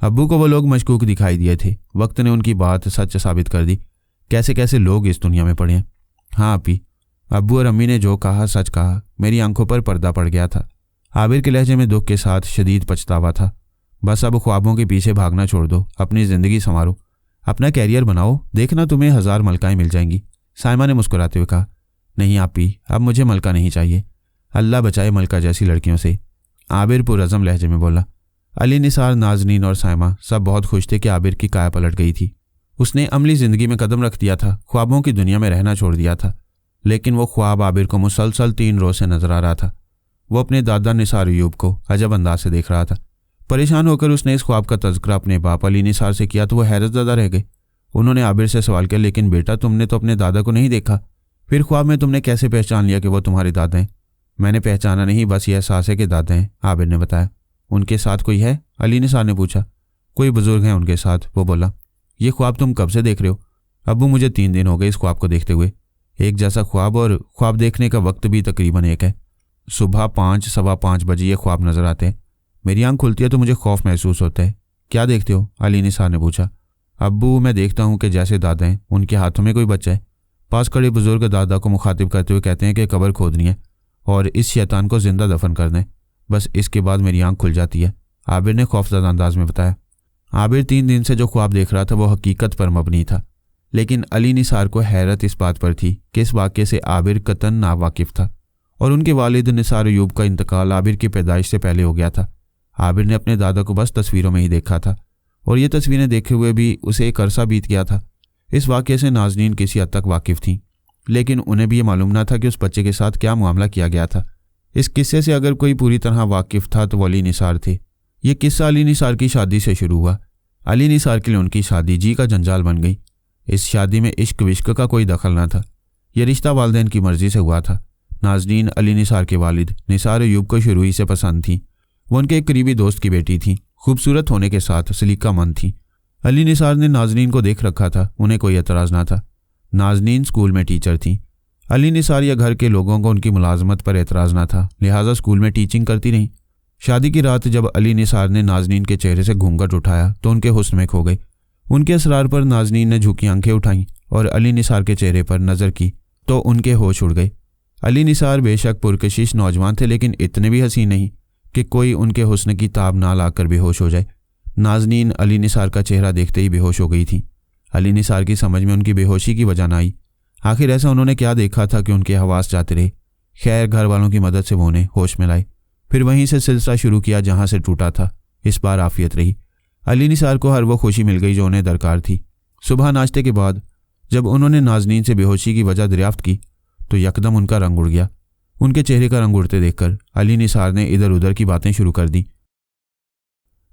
अब्बू को वो लोग मशकूक दिखाई दिए थे। वक्त ने उनकी बात सच साबित कर दी। कैसे कैसे लोग इस दुनिया में पड़े हैं। हाँ अपी, अब्बू और अम्मी ने जो कहा सच कहा। मेरी आंखों पर पर्दा पड़ गया था। आबिर के लहजे में दुख के साथ शदीद पछतावा था। बस अब ख्वाबों के पीछे भागना छोड़ दो, अपनी ज़िंदगी संवारो, अपना कैरियर बनाओ, देखना तुम्हें 1000 मलकाएँ मिल जाएंगी। साइमा ने मुस्कुराते हुए कहा, नहीं आपी, अब मुझे मलका नहीं चाहिए। अल्लाह बचाए मलका जैसी लड़कियों से। आबिर पुरअज़म लहजे में बोला। अली निसार, नाजनीन और साइमा सब बहुत खुश थे कि आबिर की काया पलट गई थी। उसने अमली ज़िंदगी में कदम रख दिया था, ख्वाबों की दुनिया में रहना छोड़ दिया था। लेकिन वो ख्वाब आबिर को मुसलसल 3 रोज़ से नजर आ रहा था। वो अपने दादा निसार अयूब को अजब अंदाज से देख रहा था। परेशान होकर उसने इस ख्वाब का तज़किरा अपने बाप अली निसार से किया तो वो हैरतज़दा रह गए। उन्होंने आबिर से सवाल किया, लेकिन बेटा तुमने तो अपने दादा को नहीं देखा, फिर ख्वाब में तुमने कैसे पहचान लिया कि वो तुम्हारे दादा हैं? मैंने पहचाना नहीं, बस यह एहसास है कि दादा हैं, आबिर ने बताया। उनके साथ कोई है? अली निसार ने पूछा। कोई बुजुर्ग हैं उनके साथ, वो बोला। ये ख्वाब तुम कब से देख रहे हो? अब्बू, मुझे 3 दिन हो गए इस ख्वाब को देखते हुए। एक जैसा ख्वाब और ख्वाब देखने का वक्त भी तकरीबन एक है। सुबह 5 सवा 5 बजे ये ख्वाब नजर आते हैं। मेरी आंख खुलती है तो मुझे खौफ महसूस होता है। क्या देखते हो? अली निसार ने पूछा। अब्बू, मैं देखता हूँ कि जैसे दादा हैं उनके हाथों में कोई बच्चा है। पास खड़े बुजुर्ग दादा को मुखातिब करते हुए कहते हैं कि कब्र खोदनी है और इस शैतान को जिंदा दफन करना है। बस इसके बाद मेरी आंख खुल जाती है, आबिर ने खौफजदा अंदाज में बताया। आबिर 3 दिन से जो ख्वाब देख रहा था वो हकीकत पर मबनी था, लेकिन अली निसार को हैरत इस बात पर थी कि इस वाक़े से आबिर कतन नावाकिफ था और उनके वालिद निसार अयूब का इंतकाल आबिर की पैदाइश से पहले हो गया था। आबिर ने अपने दादा को बस तस्वीरों में ही देखा था और ये तस्वीरें देखे हुए भी उसे एक अरसा बीत गया था। इस वाक़े से नाज़नीन किसी हद तक वाकिफ़ थीं, लेकिन उन्हें भी ये मालूम न था कि उस बच्चे के साथ क्या मामला किया गया था। इस किस्से से अगर कोई पूरी तरह वाकिफ़ था तो वो अली निसार थे। ये किस्सा अली निसार की शादी से शुरू हुआ। अली निसार के लिए उनकी शादी जी का जंजाल बन गई। इस शादी में इश्क विश्क का कोई दखल न था। यह रिश्ता वालिदैन की मर्जी से हुआ था। नाज़नीन अली निसार के वालिद निसार अयूब को शुरू ही से पसंद थी। वो उनके एक करीबी दोस्त की बेटी थी। खूबसूरत होने के साथ सलीकामंद थी। अली निसार ने नाज़नीन को देख रखा था, उन्हें कोई एतराज़ ना था। नाज़नीन स्कूल में टीचर थी। अली निसार या घर के लोगों को उनकी मुलाजमत पर एतराज़ ना था, लिहाजा स्कूल में टीचिंग करती रहीं। शादी की रात जब अली निसार ने नाज़नीन के चेहरे से घूंघट उठाया तो उनके हुस्न में खो गई। उनके असरार पर नाज़नीन ने झुकी आंखें उठाईं और अली निसार के चेहरे पर नज़र की तो उनके होश उड़ गए। अली निसार बेशक पुरकशिश नौजवान थे, लेकिन इतने भी हसीन नहीं कि कोई उनके हुस्न की ताब ना लाकर बेहोश हो जाए। नाज़नीन अली निसार का चेहरा देखते ही बेहोश हो गई थी। अली निसार की समझ में उनकी बेहोशी की वजह ना आई। आखिर ऐसा उन्होंने क्या देखा था कि उनके हवास जाते रहे। खैर, घर वालों की मदद से वो उन्हें होश में लाए। फिर वहीं से सिलसिला शुरू किया जहां से टूटा था। इस बार आफियत रही। अली निसार को हर वो खुशी मिल गई जो उन्हें दरकार थी। सुबह नाश्ते के बाद जब उन्होंने नाज़नीन से बेहोशी की वजह दरियाफ्त की तो यकदम उनका रंग उड़ गया। उनके चेहरे का रंग उड़ते देखकर अली निसार ने इधर उधर की बातें शुरू कर दी।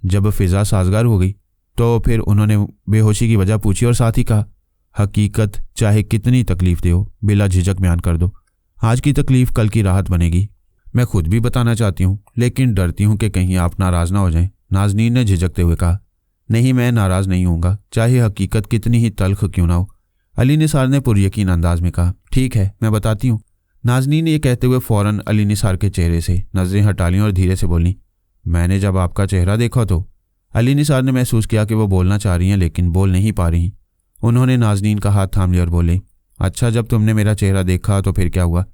जब फिजा साजगार हो गई तो फिर उन्होंने बेहोशी की वजह पूछी और साथ ही कहा, हकीकत चाहे कितनी तकलीफ दे हो बिला झिझक बयान कर दो। आज की तकलीफ कल की राहत बनेगी। मैं खुद भी बताना चाहती हूँ, लेकिन डरती हूँ कि कहीं आप नाराज़ ना हो जाएं। नाज़नीन ने झिझकते हुए कहा। नहीं, मैं नाराज़ नहीं होऊंगा, चाहे हकीकत कितनी ही तल्ख क्यों ना हो, अली निसार ने पुरयकीन अंदाज में कहा। ठीक है, मैं बताती हूँ। नाज़नीन ने यह कहते हुए फ़ौरन अली निसार के चेहरे से नज़रें हटा लीं और धीरे से बोली, मैंने जब आपका चेहरा देखा तो। अली निसार ने महसूस किया कि वो बोलना चाह रही हैं लेकिन बोल नहीं पा रही। उन्होंने नाज़नीन का हाथ थाम लिया और बोले, अच्छा, जब तुमने मेरा चेहरा देखा तो फिर क्या हुआ?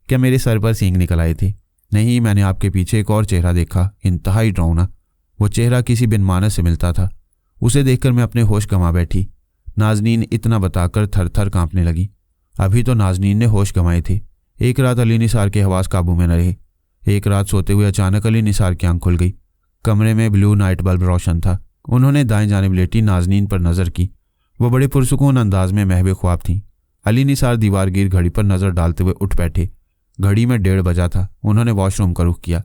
क्या मेरे सर पर सींग निकल आए थे? नहीं, मैंने आपके पीछे एक और चेहरा देखा, इंतहाई डरावना। वो चेहरा किसी बिन मानस से मिलता था। उसे देखकर मैं अपने होश गंवा बैठी। नाज़नीन इतना बताकर थर थर काँपने लगी। अभी तो नाज़नीन ने होश गंवाए थे। एक रात अली निसार के हवास काबू में न रहे। एक रात सोते हुए अचानक अली निसार की आंख खुल गई। कमरे में ब्लू नाइट बल्ब रोशन था। उन्होंने दाएं जानिब लेटी नाजनीन पर नज़र की। वो बड़े पुरसुकून अंदाज में महवे ख्वाब थीं। अली निसार दीवारगीर घड़ी पर नज़र डालते हुए उठ बैठे। घड़ी में 1:30 बजा था। उन्होंने वॉशरूम का रुख किया।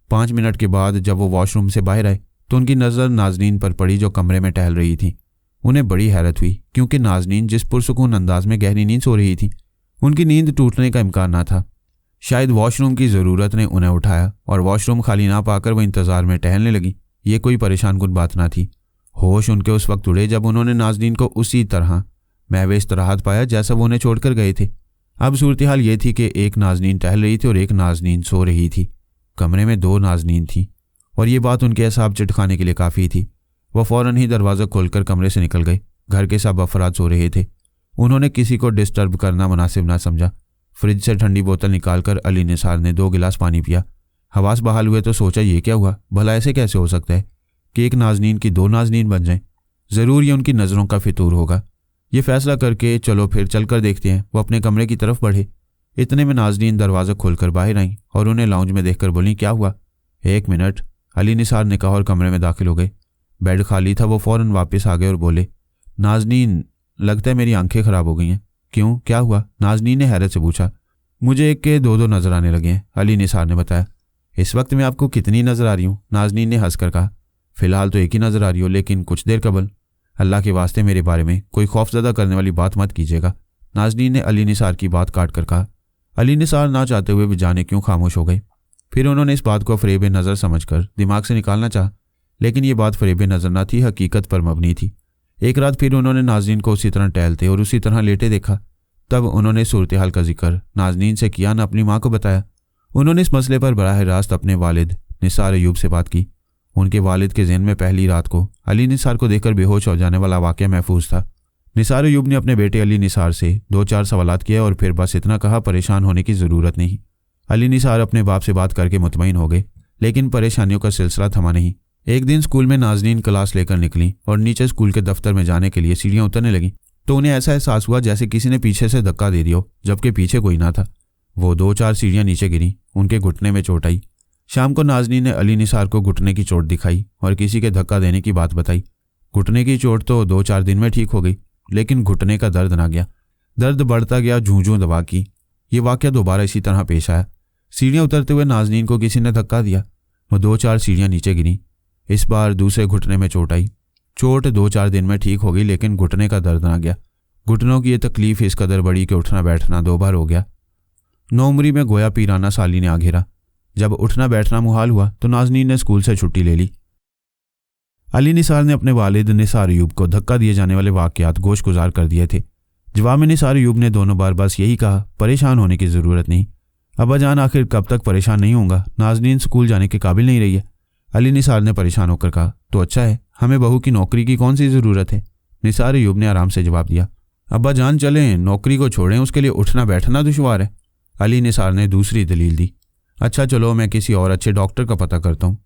5 मिनट के बाद जब वो वॉशरूम से बाहर आए तो उनकी नज़र नाजनीन पर पड़ी जो कमरे में टहल रही थी। उन्हें बड़ी हैरत हुई क्योंकि नाजनीन जिस पुरसुकून अंदाज में गहरी नींद सो रही थी, उनकी नींद टूटने का इम्कान ना था। शायद वॉशरूम की ज़रूरत ने उन्हें उठाया और वॉशरूम खाली ना पाकर वो इंतज़ार में टहलने लगी। ये कोई परेशान कुन बात ना थी। होश उनके उस वक्त उड़े जब उन्होंने नाजनीन को उसी तरह महवे इस्तराहत पाया जैसा वो उन्हें छोड़कर गए थे। अब सूरत हाल ये थी कि एक नाजनीन टहल रही थी और एक नाजनीन सो रही थी। कमरे में 2 नाजनीन थी और ये बात उनके असाब चिटखाने के लिए काफ़ी थी। वह फ़ौरन ही दरवाज़ा खोलकर कमरे से निकल गए। घर के सब अफराद सो रहे थे। उन्होंने किसी को डिस्टर्ब करना मुनासिब ना समझा। फ्रिज से ठंडी बोतल निकालकर अली निसार ने 2 गिलास पानी पिया। हवास बहाल हुए तो सोचा ये क्या हुआ, भला ऐसे कैसे हो सकता है कि एक नाजनीन की 2 नाजनीन बन जाएं। ज़रूर ये उनकी नज़रों का फितूर होगा। ये फैसला करके चलो फिर चलकर देखते हैं, वो अपने कमरे की तरफ बढ़े। इतने में नाजनीन दरवाज़ा खोलकर बाहर आईं और उन्हें लाउंज में देखकर बोली, क्या हुआ? 1 मिनट, अली निसार ने कहा और कमरे में दाखिल हो गए। बेड खाली था। वो फ़ौरन वापस आ गए और बोले, नाजनीन, लगता है मेरी आंखें ख़राब हो गई हैं। क्यों, क्या हुआ? नाजनीन ने हैरत से पूछा। मुझे एक के 2 नज़र आने लगे हैं, अली निसार ने बताया। इस वक्त मैं आपको कितनी नज़र आ रही हूँ? नाजनीन ने हंसकर कहा। फ़िलहाल तो एक ही नज़र आ रही हो, लेकिन कुछ देर कबल अल्लाह के वास्ते मेरे बारे में कोई खौफजदा करने वाली बात मत कीजिएगा, नाजनीन ने अली निसार की बात काट कर कहा। अली निसार ना चाहते हुए भी जाने क्यों खामोश हो गए। फिर उन्होंने इस बात को फ़रेब नज़र समझकर दिमाग से निकालना चाहा, लेकिन ये बात फ़रेब नज़र न थी, हकीकत पर मबनी थी। एक रात फिर उन्होंने नाजनीन को उसी तरह टहलते और उसी तरह लेटे देखा। तब उन्होंने सूरत हाल का जिक्र नाजनीन से किया, न अपनी माँ को बताया। उन्होंने इस मसले पर बराह रास्त अपने वालिद निसार अयूब से बात की। उनके वालिद के ज़हन में पहली रात को अली निसार को देखकर बेहोश हो जाने वाला वाक़या महफूज था। निसार अयूब ने अपने बेटे अली निसार से 2-4 सवालात किए और फिर बस इतना कहा, परेशान होने की ज़रूरत नहीं। अली निसार अपने बाप से बात करके मुतमईन हो गए, लेकिन परेशानियों का सिलसिला थमा नहीं। एक दिन स्कूल में नाजनीन क्लास लेकर निकली और नीचे स्कूल के दफ्तर में जाने के लिए सीढ़ियाँ उतरने लगी तो उन्हें ऐसा एहसास हुआ जैसे किसी ने पीछे से धक्का दे दिया हो, जबकि पीछे कोई ना था। वो 2-4 सीढ़ियाँ नीचे गिरी। उनके घुटने में चोट आई। शाम को नाजनीन ने अली निसार को घुटने की चोट दिखाई और किसी के धक्का देने की बात बताई। घुटने की चोट तो 2-4 दिन में ठीक हो गई, लेकिन घुटने का दर्द ना गया। दर्द बढ़ता गया, जूं-जूं दवा की। ये वाक़या दोबारा इसी तरह पेश आया। सीढ़ियाँ उतरते हुए नाजनीन को किसी ने धक्का दिया। वो 2-4 सीढ़ियाँ नीचे गिरी। इस बार दूसरे घुटने में चोट आई। चोट 2-4 दिन में ठीक हो गई, लेकिन घुटने का दर्द ना गया। घुटनों की ये तकलीफ इस कदर बड़ी कि उठना बैठना 2 बार हो गया। नौमरी में गोया पीराना साली ने आ घेरा। जब उठना बैठना मुहाल हुआ तो नाजनीन ने स्कूल से छुट्टी ले ली। अली निसार ने अपने वालिद निसार अयूब को धक्का दिए जाने वाले वाक़यात गोश गुजार कर दिए थे। जवाब में निसार अयूब ने दोनों बार बस यही कहा, परेशान होने की ज़रूरत नहीं। अब्बा जान, आखिर कब तक परेशान नहीं होऊंगा? नाजनीन स्कूल जाने के काबिल नहीं रही है। अली निसार ने परेशान होकर कहा। तो अच्छा है, हमें बहू की नौकरी की कौन सी ज़रूरत है? निसार अयूब ने आराम से जवाब दिया। अब्बा जान चलें, नौकरी को छोड़ें, उसके लिए उठना बैठना दुश्वार है। अली निसार ने दूसरी दलील दी। अच्छा चलो, मैं किसी और अच्छे डॉक्टर का पता करता हूँ।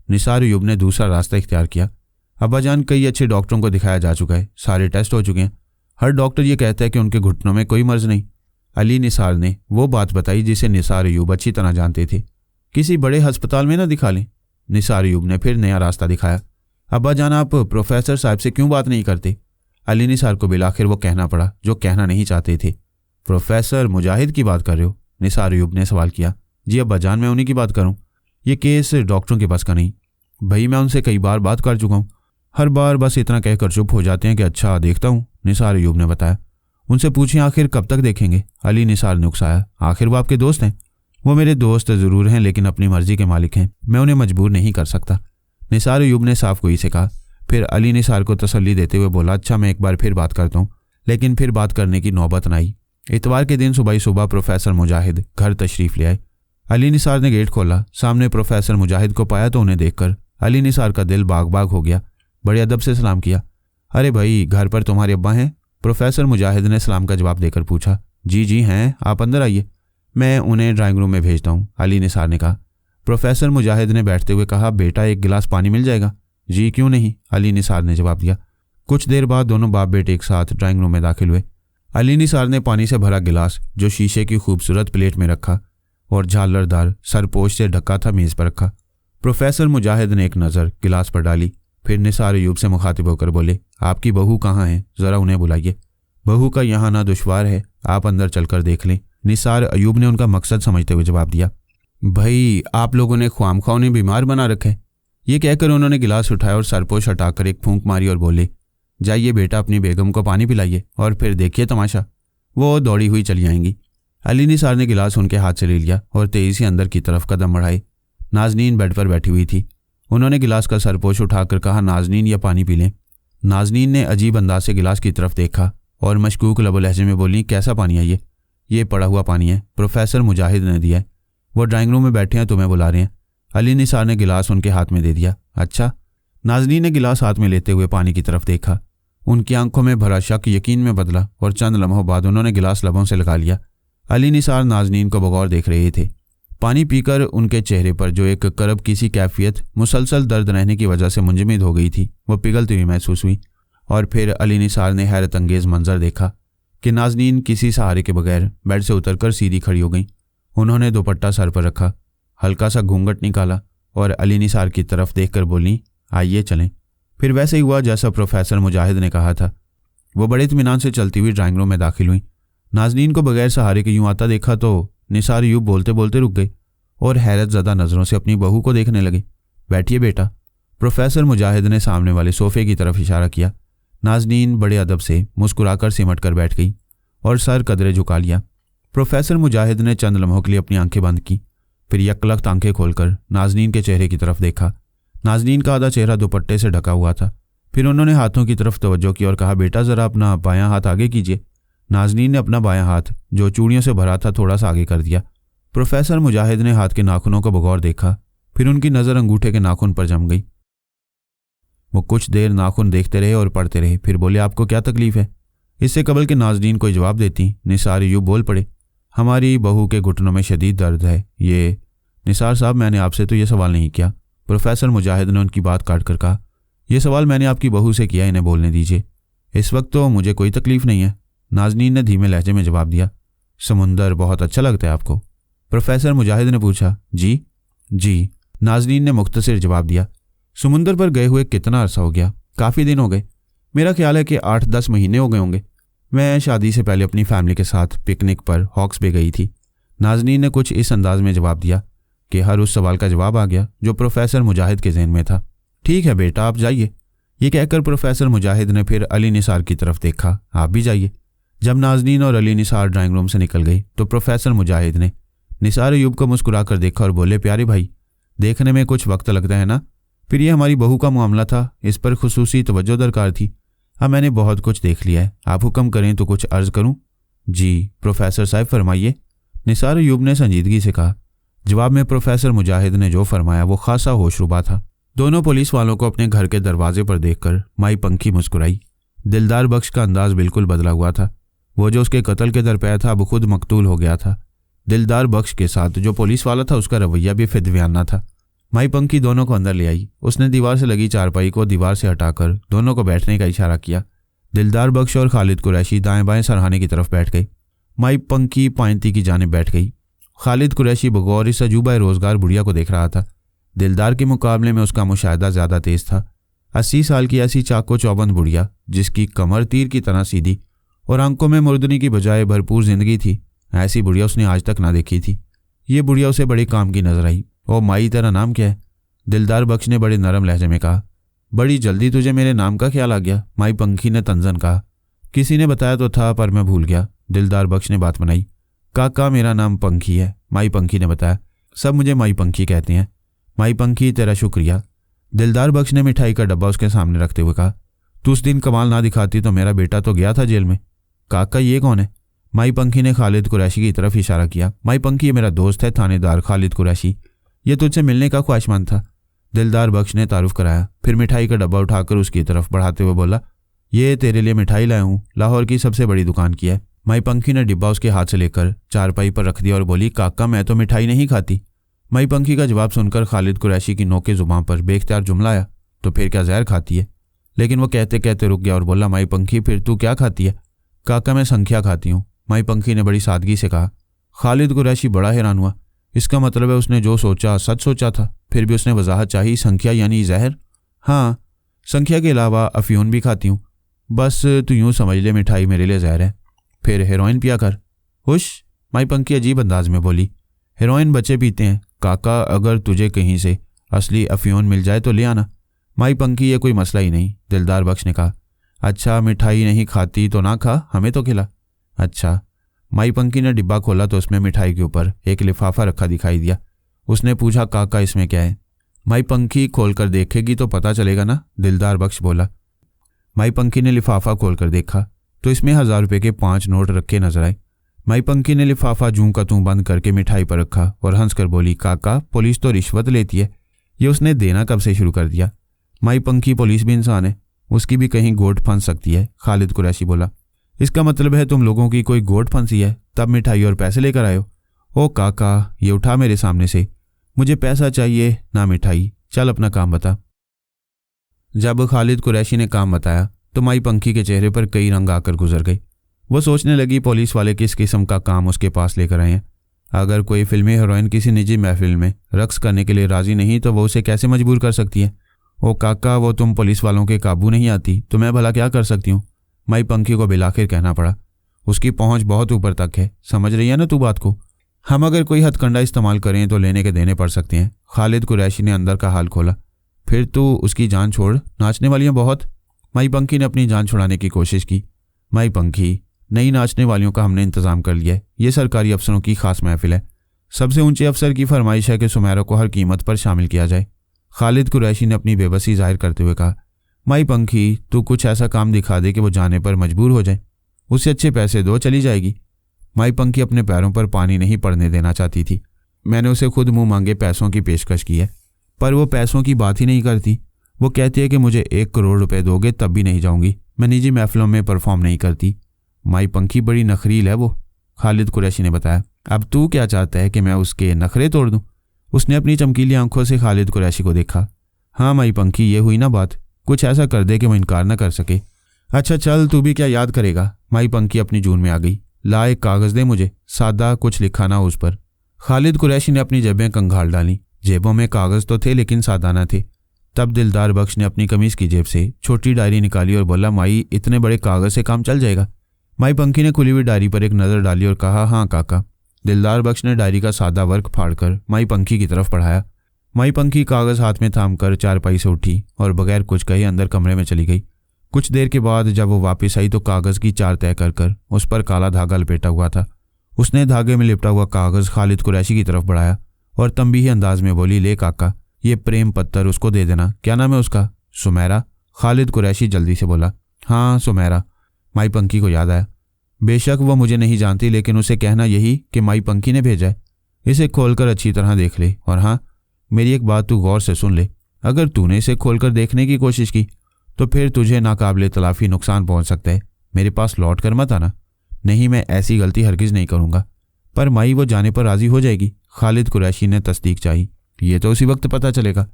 निसार अयूब ने दूसरा रास्ता इख्तियार किया। अब्बा जान, कई अच्छे डॉक्टरों को दिखाया जा चुका है, सारे टेस्ट हो चुके हैं। हर डॉक्टर ये कहता है कि उनके घुटनों में कोई मर्ज नहीं। अली निसार ने वो बात बताई जिसे निसार अयूब अच्छी तरह जानते थे। किसी बड़े अस्पताल में ना दिखा लें? निसार अयूब ने फिर नया रास्ता दिखाया। अब्बा जान, आप प्रोफेसर साहब से क्यों बात नहीं करते? अली निसार को बिलाखिर वो कहना पड़ा जो कहना नहीं चाहते थे। प्रोफेसर मुजाहिद की बात कर रहे हो? निसार अयूब ने सवाल किया। जी अब्बा जान, मैं उन्हीं की बात करूं। ये केस डॉक्टरों के पास का नहीं। भाई मैं उनसे कई बार बात कर चुका हूं, हर बार बस इतना कहकर चुप हो जाते हैं कि अच्छा देखता हूं। निसार अयूब ने बताया। उनसे पूछिए आखिर कब तक देखेंगे? अली निसार ने उकसाया। आखिर वो आपके दोस्त हैं? वो मेरे दोस्त ज़रूर हैं, लेकिन अपनी मर्जी के मालिक हैं, मैं उन्हें मजबूर नहीं कर सकता। निसार अयूब ने साफ गोई से कहा। फिर अली निसार को तसल्ली देते हुए बोला, अच्छा मैं एक बार फिर बात करता हूँ। लेकिन फिर बात करने की नौबत न आई। इतवार के दिन सुबह ही सुबह प्रोफेसर मुजाहिद घर तशरीफ़ ले आए। अली निसार ने गेट खोला। सामने प्रोफेसर मुजाहिद को पाया तो उन्हें देखकर अली निसार का दिल बाग बाग हो गया। बड़े अदब से सलाम किया। अरे भाई, घर पर तुम्हारे अब्बा हैं? प्रोफेसर मुजाहिद ने सलाम का जवाब देकर पूछा। जी जी हैं, आप अंदर आइए, मैं उन्हें ड्राइंग रूम में भेजता हूँ, अली निसार ने कहा। प्रोफेसर मुजाहिद ने बैठते हुए कहा, बेटा एक गिलास पानी मिल जाएगा? जी क्यों नहीं, अली निसार ने जवाब दिया। कुछ देर बाद दोनों बाप बेटे एक साथ ड्राइंग रूम में दाखिल हुए। अली निसार ने पानी से भरा गिलास जो शीशे की खूबसूरत प्लेट में रखा और झालरदार सरपोश से ढका था मेज़ पर रखा। प्रोफेसर मुजाहिद ने एक नज़र गिलास पर डाली, फिर निसार अयूब से मुखातिब होकर बोले, आपकी बहू कहाँ है? ज़रा उन्हें बुलाइए। बहू का यहाँ आना दुश्वार है, आप अंदर चलकर देख लें। निसार अयूब ने उनका मकसद समझते हुए जवाब दिया। भाई, आप लोगों ने ख्वामख्वाह उन्हें बीमार बना रखा है। ये कहकर उन्होंने गिलास उठाया और सरपोश हटाकर एक फूंक मारी और बोले, जाइए बेटा, अपनी बेगम को पानी पिलाइए और फिर देखिए तमाशा। वो दौड़ी हुई चली आएंगी। अली निसार ने गिलास उनके हाथ से ले लिया और तेजी से अंदर की तरफ कदम बढ़ाए। नाजनीन बेड पर बैठी हुई थी। उन्होंने गिलास का सरपोश उठाकर कहा, नाजनीन, यह पानी पी लें। नाजनीन ने अजीब अंदाज से गिलास की तरफ देखा और मशकूक लबो लहजे में बोली, कैसा पानी है ये पड़ा हुआ पानी है, प्रोफेसर मुजाहिद ने दिया है। वो ड्राइंग रूम में बैठे हैं, तुम्हें बुला रहे हैं। अली निसार ने गिलास उनके हाथ में दे दिया। अच्छा। नाजनीन ने गिलास हाथ में लेते हुए पानी की तरफ देखा। उनकी आंखों में भरा शक यकीन में बदला और चंद लम्हों बाद उन्होंने गिलास लबों से लगा लिया। अली निसार नाजनीन को बगौर देख रहे थे। पानी पीकर उनके चेहरे पर जो एक करब की सी कैफियत मुसलसल दर्द रहने की वजह से मुंजमद हो गई थी, वो पिघलती हुई महसूस हुई। और फिर अली निसार ने हैरत अंगेज मंजर देखा कि नाजनीन किसी सहारे के बगैर बेड से उतरकर सीधी खड़ी हो गई। उन्होंने दुपट्टा सर पर रखा, हल्का सा घूंघट निकाला और अली निसार की तरफ देखकर बोली, आइए चलें। फिर वैसे ही हुआ जैसा प्रोफेसर मुजाहिद ने कहा था। वो बड़े इत्मीनान से चलती हुई ड्राइंग रूम में दाखिल हुई। नाजनीन को बगैर सहारे के यूं आता देखा तो निसार यूं बोलते बोलते रुक गए और हैरत ज़दा नज़रों से अपनी बहू को देखने लगे। बैठिए बेटा। प्रोफेसर मुजाहिद ने सामने वाले सोफे की तरफ इशारा किया। नाजनीन बड़े अदब से मुस्कुराकर सिमट कर बैठ गई और सर कदरे झुका लिया। प्रोफेसर मुजाहिद ने चंद लम्हों के लिए अपनी आंखें बंद की, फिर यकलख्त आंखें खोलकर नाजनीन के चेहरे की तरफ देखा। नाजनीन का आधा चेहरा दुपट्टे से ढका हुआ था। फिर उन्होंने हाथों की तरफ तवज्जो की और कहा, बेटा ज़रा अपना बायां हाथ आगे कीजिए। नाजनीन ने अपना बायां हाथ जो चूड़ियों से भरा था थोड़ा सा आगे कर दिया। प्रोफेसर मुजाहिद ने हाथ के नाखूनों को बगौर देखा, फिर उनकी नज़र अंगूठे के नाखून पर जम गई। वो कुछ देर नाखून देखते रहे और पढ़ते रहे, फिर बोले, आपको क्या तकलीफ है? इससे कबल कि नाजनीन कोई जवाब देती, निसार यूँ बोल पड़े, हमारी बहू के घुटनों में शदीद दर्द है। ये निसार साहब, मैंने आपसे तो ये सवाल नहीं किया। प्रोफेसर मुजाहिद ने उनकी बात काट कर कहा, यह सवाल मैंने आपकी बहू से किया, इन्हें बोलने दीजिए। इस वक्त तो मुझे कोई तकलीफ नहीं है। नाजनीन ने धीमे लहजे में जवाब दिया। समुंदर बहुत अच्छा लगता है आपको? प्रोफेसर मुजाहिद ने पूछा। जी। नाजनीन ने मुख्तसर जवाब दिया। समुंदर पर गए हुए कितना अरसा हो गया? काफ़ी दिन हो गए, मेरा ख्याल है कि 8-10 महीने हो गए होंगे। मैं शादी से पहले अपनी फैमिली के साथ पिकनिक पर हॉक्स पे गई थी। नाजनीन ने कुछ इस अंदाज में जवाब दिया कि हर उस सवाल का जवाब आ गया जो प्रोफेसर मुजाहिद के जहन में था। ठीक है बेटा, आप जाइए। ये कहकर प्रोफेसर मुजाहिद ने फिर अली निसार की तरफ देखा, आप भी जाइए। जब नाजनीन और अली निसार ड्राइंग रूम से निकल गई तो प्रोफेसर मुजाहिद ने निसार अयूब को मुस्कुरा कर देखा और बोले, प्यारे भाई, देखने में कुछ वक्त लगता है ना? फिर ये हमारी बहू का मामला था, इस पर खुसूसी तवज्जो दरकार थी। हाँ, मैंने बहुत कुछ देख लिया है, आप हुक्म करें तो कुछ अर्ज़ करूं? जी प्रोफेसर साहब, फरमाइए, निसार अयूब ने संजीदगी से कहा। जवाब में प्रोफेसर मुजाहिद ने जो फरमाया वो खासा होशरुबा था। दोनों पुलिस वालों को अपने घर के दरवाजे पर देखकर माई पंखी मुस्कुराई। दिलदार बख्श का अंदाज बिल्कुल बदला हुआ था। वो जो उसके कत्ल के दरपे था अब खुद मकतूल हो गया था। दिलदार बख्श के साथ जो पुलिस वाला था उसका रवैया भी फिदवियाना था। माई पंखी दोनों को अंदर ले आई। उसने दीवार से लगी चारपाई को दीवार से हटाकर दोनों को बैठने का इशारा किया। दिलदार बख्श और खालिद कुरैशी दाएं बाएं सरहाने की तरफ बैठ गई। माई पंखी पायंती की जानिब बैठ गई। खालिद कुरैशी बगौर इस अजूबा रोज़गार बुढ़िया को देख रहा था। दिलदार के मुकाबले में उसका मुशाहिदा ज़्यादा तेज़ था। 80 साल की ऐसी चाको चौबंद बुढ़िया जिसकी कमर तीर की तरह सीधी और आंखों में मुर्दनी की बजाय भरपूर जिंदगी थी, ऐसी बुढ़िया उसने आज तक ना देखी थी। ये बुढ़िया उसे बड़े काम की नजर आई। ओ माई, तेरा नाम क्या है? दिलदार बख्श ने बड़े नरम लहजे में कहा। बड़ी जल्दी तुझे मेरे नाम का ख्याल आ गया, माई पंखी ने तंजन कहा। किसी ने बताया तो था पर मैं भूल गया, दिलदार बख्श ने बात बनाई। काका, मेरा नाम पंखी है, माई पंखी ने बताया। सब मुझे माई पंखी कहते हैं। माई पंखी, तेरा शुक्रिया। दिलदार बख्श ने मिठाई का डब्बा उसके सामने रखते हुए कहा। तू उस दिन कमाल ना दिखाती तो मेरा बेटा तो गया था जेल में। काका, ये कौन है? माई पंखी ने खालिद कुरैशी की तरफ इशारा किया। माई पंखी, ये मेरा दोस्त है थानेदार खालिद कुरैशी, ये तुझसे मिलने का ख्वाहिशमंद था। दिलदार बख्श ने तारुफ कराया, फिर मिठाई का डब्बा उठाकर उसकी तरफ बढ़ाते हुए बोला, ये तेरे लिए मिठाई लाया हूँ, लाहौर की सबसे बड़ी दुकान की है। माई पंखी ने डिब्बा उसके हाथ से लेकर चारपाई पर रख दिया और बोली, काका, मैं तो मिठाई नहीं खाती। माई पंखी का जवाब सुनकर खालिद कुरैशी की नोके जुबान पर बेख्तियार जुमला आया, तो फिर क्या जहर खाती है? लेकिन वो कहते कहते रुक गया और बोला, माई पंखी, फिर तू क्या खाती है? काका, मैं संख्या खाती हूँ, माई पंखी ने बड़ी सादगी से कहा। खालिद कुरैशी बड़ा हैरान हुआ। इसका मतलब है उसने जो सोचा सच सोचा था। फिर भी उसने वजाहत चाही। संख्या यानी जहर? हाँ, संख्या के अलावा अफ्यून भी खाती हूँ। बस तू यूँ समझ ले मिठाई मेरे लिए जहर है। फिर हेरोइन पिया कर। हुश, माई पंखी अजीब अंदाज में बोली। हेरोइन बच्चे पीते हैं काका, अगर तुझे कहीं से असली अफ्यून मिल जाए तो ले आना। माई पंखी ये कोई मसला ही नहीं, दिलदार बख्श ने कहा। अच्छा, मिठाई नहीं खाती तो ना खा, हमें तो खिला। अच्छा। माई पंखी ने डिब्बा खोला तो उसमें मिठाई के ऊपर एक लिफाफा रखा दिखाई दिया। उसने पूछा, काका इसमें क्या है? माई पंखी खोलकर देखेगी तो पता चलेगा ना, दिलदार बख्श बोला। माई पंखी ने लिफाफा खोलकर देखा तो इसमें 1000 रुपये के 5 नोट रखे नजर आए। माई पंखी ने लिफाफा जूं का तूं बंद करके मिठाई पर रखा और हंसकर बोली, काका पुलिस तो रिश्वत लेती है, ये उसने देना कब से शुरू कर दिया? माई पंखी, पुलिस भी इंसान है, उसकी भी कहीं गोट फंस सकती है, खालिद कुरैशी बोला। इसका मतलब है तुम लोगों की कोई गोट फंसी है तब मिठाई और पैसे लेकर आए हो? ओ काका, ये उठा मेरे सामने से, मुझे पैसा चाहिए ना मिठाई, चल अपना काम बता। जब खालिद कुरैशी ने काम बताया तो माई पंखी के चेहरे पर कई रंग आकर गुजर गए। वो सोचने लगी पुलिस वाले किस किस्म का काम उसके पास लेकर आए हैं। अगर कोई फिल्मी हीरोइन किसी निजी महफिल में रक्स करने के लिए राजी नहीं तो वो उसे कैसे मजबूर कर सकती है? ओ काका, वो तुम पुलिस वालों के काबू नहीं आती तो मैं भला क्या कर सकती हूँ? माई पंखी को बिलाखिर कहना पड़ा। उसकी पहुंच बहुत ऊपर तक है, समझ रही है ना तू बात को? हम अगर कोई हथकंडा इस्तेमाल करें तो लेने के देने पड़ सकते हैं। खालिद कुरैशी ने अंदर का हाल खोला। फिर तू उसकी जान छोड़, नाचने वालियाँ बहुत। माई पंखी ने अपनी जान छुड़ाने की कोशिश की। माई पंखी, नई नाचने वालियों का हमने इंतजाम कर लिया है, ये सरकारी अफसरों की खास महफिल है। सबसे ऊंचे अफसर की फरमाइश है कि सुमेरा को हर कीमत पर शामिल किया जाए। खालिद कुरैशी ने अपनी बेबसी जाहिर करते हुए कहा। माई पंखी, तू कुछ ऐसा काम दिखा दे कि वो जाने पर मजबूर हो जाए, उससे अच्छे पैसे दो, चली जाएगी। माई पंखी अपने पैरों पर पानी नहीं पड़ने देना चाहती थी। मैंने उसे खुद मुंह मांगे पैसों की पेशकश की है, पर वो पैसों की बात ही नहीं करती। वो कहती है कि मुझे 1 करोड़ रुपए दोगे तब भी नहीं जाऊंगी, मैं निजी महफिलों में परफॉर्म नहीं करती। माई पंखी बड़ी नखरील है वो, खालिद कुरैशी ने बताया। अब तू क्या चाहता है कि मैं उसके नखरे तोड़ दूं? उसने अपनी चमकीली आंखों से खालिद कुरैशी को देखा। हाँ माई पंखी, ये हुई ना बात, कुछ ऐसा कर दे कि वो इनकार न कर सके। अच्छा चल, तू भी क्या याद करेगा? माई पंखी अपनी जून में आ गई। ला एक कागज़ दे मुझे, सादा, कुछ लिखा ना उस पर। खालिद कुरैशी ने अपनी जेबें कंघाल डाली। जेबों में कागज़ तो थे लेकिन सादा न थे। तब दिलदार बख्श ने अपनी कमीज की जेब से छोटी डायरी निकाली और बोला, माई इतने बड़े कागज़ से काम चल जाएगा? माई पंखी ने खुली हुई डायरी पर एक नज़र डाली और कहा, हाँ काका। दिलदार बख्श ने डायरी का सादा वर्क फाड़कर माई पंखी की तरफ पढ़ाया। माई पंखी कागज़ हाथ में थामकर चारपाई से उठी और बगैर कुछ कहे अंदर कमरे में चली गई। कुछ देर के बाद जब वो वापस आई तो कागज़ की 4 तय कर उस पर काला धागा लपेटा हुआ था। उसने धागे में लिपटा हुआ कागज़ खालिद कुरैशी की तरफ बढ़ाया और तंबीही अंदाज में बोली, ले काका, ये प्रेम पत्तर उसको दे देना। क्या नाम है उसका? सुमेरा। खालिद कुरैशी जल्दी से बोला। हाँ सुमेरा। माई पंखी को याद आया। बेशक वो मुझे नहीं जानती, लेकिन उसे कहना यही कि माई पंखी ने भेजा है। इसे खोलकर अच्छी तरह देख ले, और हाँ मेरी एक बात तू गौर से सुन ले। अगर तूने इसे खोलकर देखने की कोशिश की तो फिर तुझे नाकाबिले तलाफी नुकसान पहुंच सकता है। मेरे पास लौट कर मत आना। नहीं, मैं ऐसी गलती हरगिज़ नहीं करूँगा। पर माई वो जाने पर राज़ी हो जाएगी। खालिद कुरैशी ने तस्दीक चाही। ये तो उसी वक्त पता चलेगा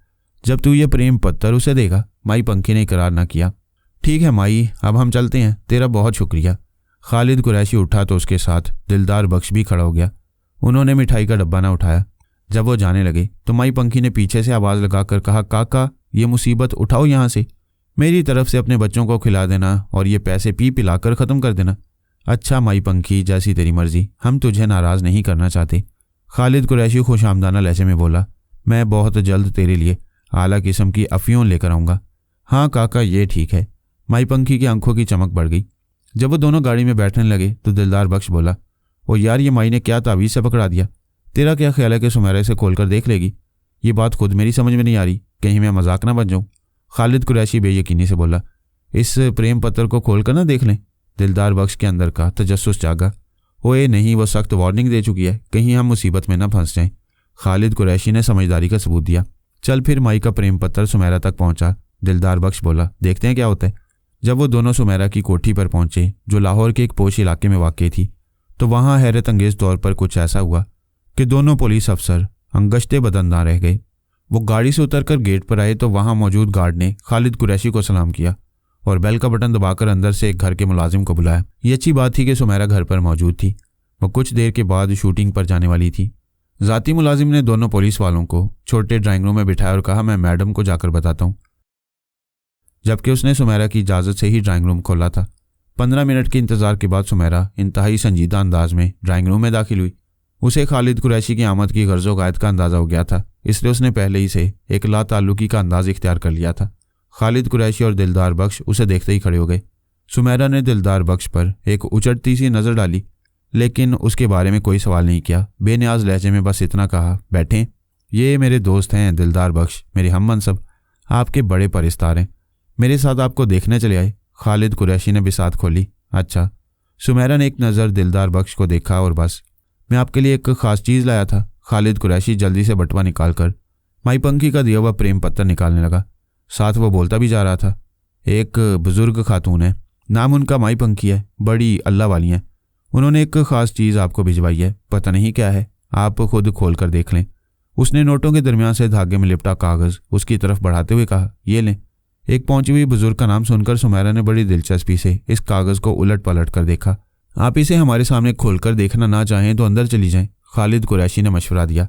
जब तू ये प्रेम पत्तर उसे देगा। माई पंखी ने इकरार ना किया। ठीक है माई, अब हम चलते हैं, तेरा बहुत शुक्रिया। खालिद कुरैशी उठा तो उसके साथ दिलदार बख्श भी खड़ा हो गया। उन्होंने मिठाई का डब्बा ना उठाया। जब वो जाने लगे तो माई पंखी ने पीछे से आवाज़ लगाकर कहा, काका ये मुसीबत उठाओ यहाँ से, मेरी तरफ से अपने बच्चों को खिला देना और ये पैसे पी पिलाकर ख़त्म कर देना। अच्छा माई पंखी, जैसी तेरी मर्जी, हम तुझे नाराज़ नहीं करना चाहते। खालिद कुरैशी खुशामदाना लहजे में बोला। मैं बहुत जल्द तेरे लिए आला किस्म की अफ़ीम लेकर आऊँगा। हाँ काका, ये ठीक है। माई पंखी की आंखों की चमक बढ़ गई। जब वो दोनों गाड़ी में बैठने लगे तो दिलदार बख्श बोला, ओ यार ये माई ने क्या तावीज़ से पकड़ा दिया। तेरा क्या ख्याल है कि सुमेरा से खोल कर देख लेगी? ये बात खुद मेरी समझ में नहीं आ रही, कहीं मैं मजाक ना बन जाऊँ। खालिद कुरैशी बेयकीनी से बोला, इस प्रेम पत्र को खोल कर ना देख लें? दिलदार बख्श के अंदर का तजस्सुस जागा। ओए नहीं, वो सख्त वार्निंग दे चुकी है, कहीं हम मुसीबत में ना फंस जाएं। खालिद कुरैशी ने समझदारी का सबूत दिया। चल फिर माई का प्रेम पत्र सुमेरा तक पहुंचा। दिलदार बख्श बोला, देखते हैं क्या होता है। जब वो दोनों सुमेरा की कोठी पर पहुंचे जो लाहौर के एक पोश इलाके में वाक़ई थी, तो वहाँ हैरत अंगेज़ तौर पर कुछ ऐसा हुआ कि दोनों पुलिस अफसर अंगश्ते बदनदार रह गए। वो गाड़ी से उतरकर गेट पर आए तो वहाँ मौजूद गार्ड ने खालिद कुरैशी को सलाम किया और बेल का बटन दबाकर अंदर से एक घर के मुलाजिम को बुलाया। ये अच्छी बात थी कि सुमेरा घर पर मौजूद थी। वो कुछ देर के बाद शूटिंग पर जाने वाली थी। ज़ाती मुलाजिम ने दोनों पुलिस वालों को छोटे ड्राइंग रूम में बिठाया और कहा, मैं मैडम को जाकर बताता हूँ। जबकि उसने सुमेरा की इजाज़त से ही ड्राइंग रूम खोला था। 15 मिनट के इंतज़ार के बाद सुमेरा इंतहाई संजीदा अंदाज में ड्राइंग रूम में दाखिल हुई। उसे खालिद कुरैशी की आमद की गर्ज़ो गायत का अंदाज़ा हो गया था, इसलिए उसने पहले ही से एक लाताल्लुकी का अंदाज इख्तियार कर लिया था। खालिद कुरैशी और दिलदार बख्श उसे देखते ही खड़े हो गए। सुमेरा ने दिलदार बख्श पर एक उचटती सी नज़र डाली, लेकिन उसके बारे में कोई सवाल नहीं किया। बेनियाज लहजे में बस इतना कहा, बैठें, ये मेरे दोस्त हैं दिलदार बख्श, मेरे हम मनसब, आपके बड़े परिस्तार हैं, मेरे साथ आपको देखने चले आए। खालिद कुरैशी ने बिसात खोली। अच्छा। सुमेरा ने एक नज़र दिलदार बख्श को देखा और बस, मैं आपके लिए एक ख़ास चीज़ लाया था। खालिद कुरैशी जल्दी से बटुआ निकालकर माई पंखी का दिया हुआ प्रेम पत्र निकालने लगा। साथ वो बोलता भी जा रहा था, एक बुज़ुर्ग खातून है, नाम उनका माई पंखी है, बड़ी अल्लाह वाली हैं, उन्होंने एक ख़ास चीज़ आपको भिजवाई है, पता नहीं क्या है, आप खुद खोल कर देख लें। उसने नोटों के दरमियान से धागे में लिपटा कागज़ उसकी तरफ बढ़ाते हुए कहा, ये लें। एक पहुंची हुई बुजुर्ग का नाम सुनकर सुमेरा ने बड़ी दिलचस्पी से इस कागज़ को उलट पलट कर देखा। आप इसे हमारे सामने खोलकर देखना ना चाहें तो अंदर चली जाएं, खालिद कुरैशी ने मशवरा दिया।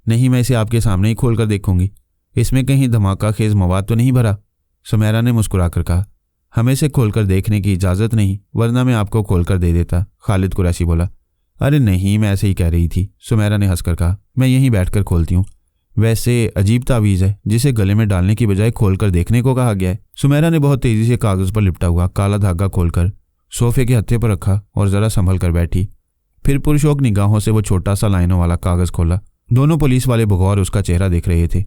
नहीं, मैं इसे आपके सामने ही खोल कर देखूंगी, इसमें कहीं धमाका खेज मवाद तो नहीं भरा? सुमेरा ने मुस्कुराकर कहा, हमें इसे खोलकर देखने की इजाज़त नहीं, वरना मैं आपको खोलकर दे देता। खालिद कुरैशी बोला। अरे नहीं, मैं ऐसे ही कह रही थी, सुमेरा ने हंसकर कहा, मैं यहीं बैठकर खोलती हूँ। वैसे अजीब तावीज़ है जिसे गले में डालने की बजाय खोलकर देखने को कहा गया है। सुमेरा ने बहुत तेज़ी से कागज़ पर लिपटा हुआ काला धागा खोलकर सोफे के हत्थे पर रखा और ज़रा संभल कर बैठी। फिर पुरशौक निगाहों से वो छोटा सा लाइनों वाला कागज़ खोला। दोनों पुलिस वाले बगौर उसका चेहरा देख रहे थे।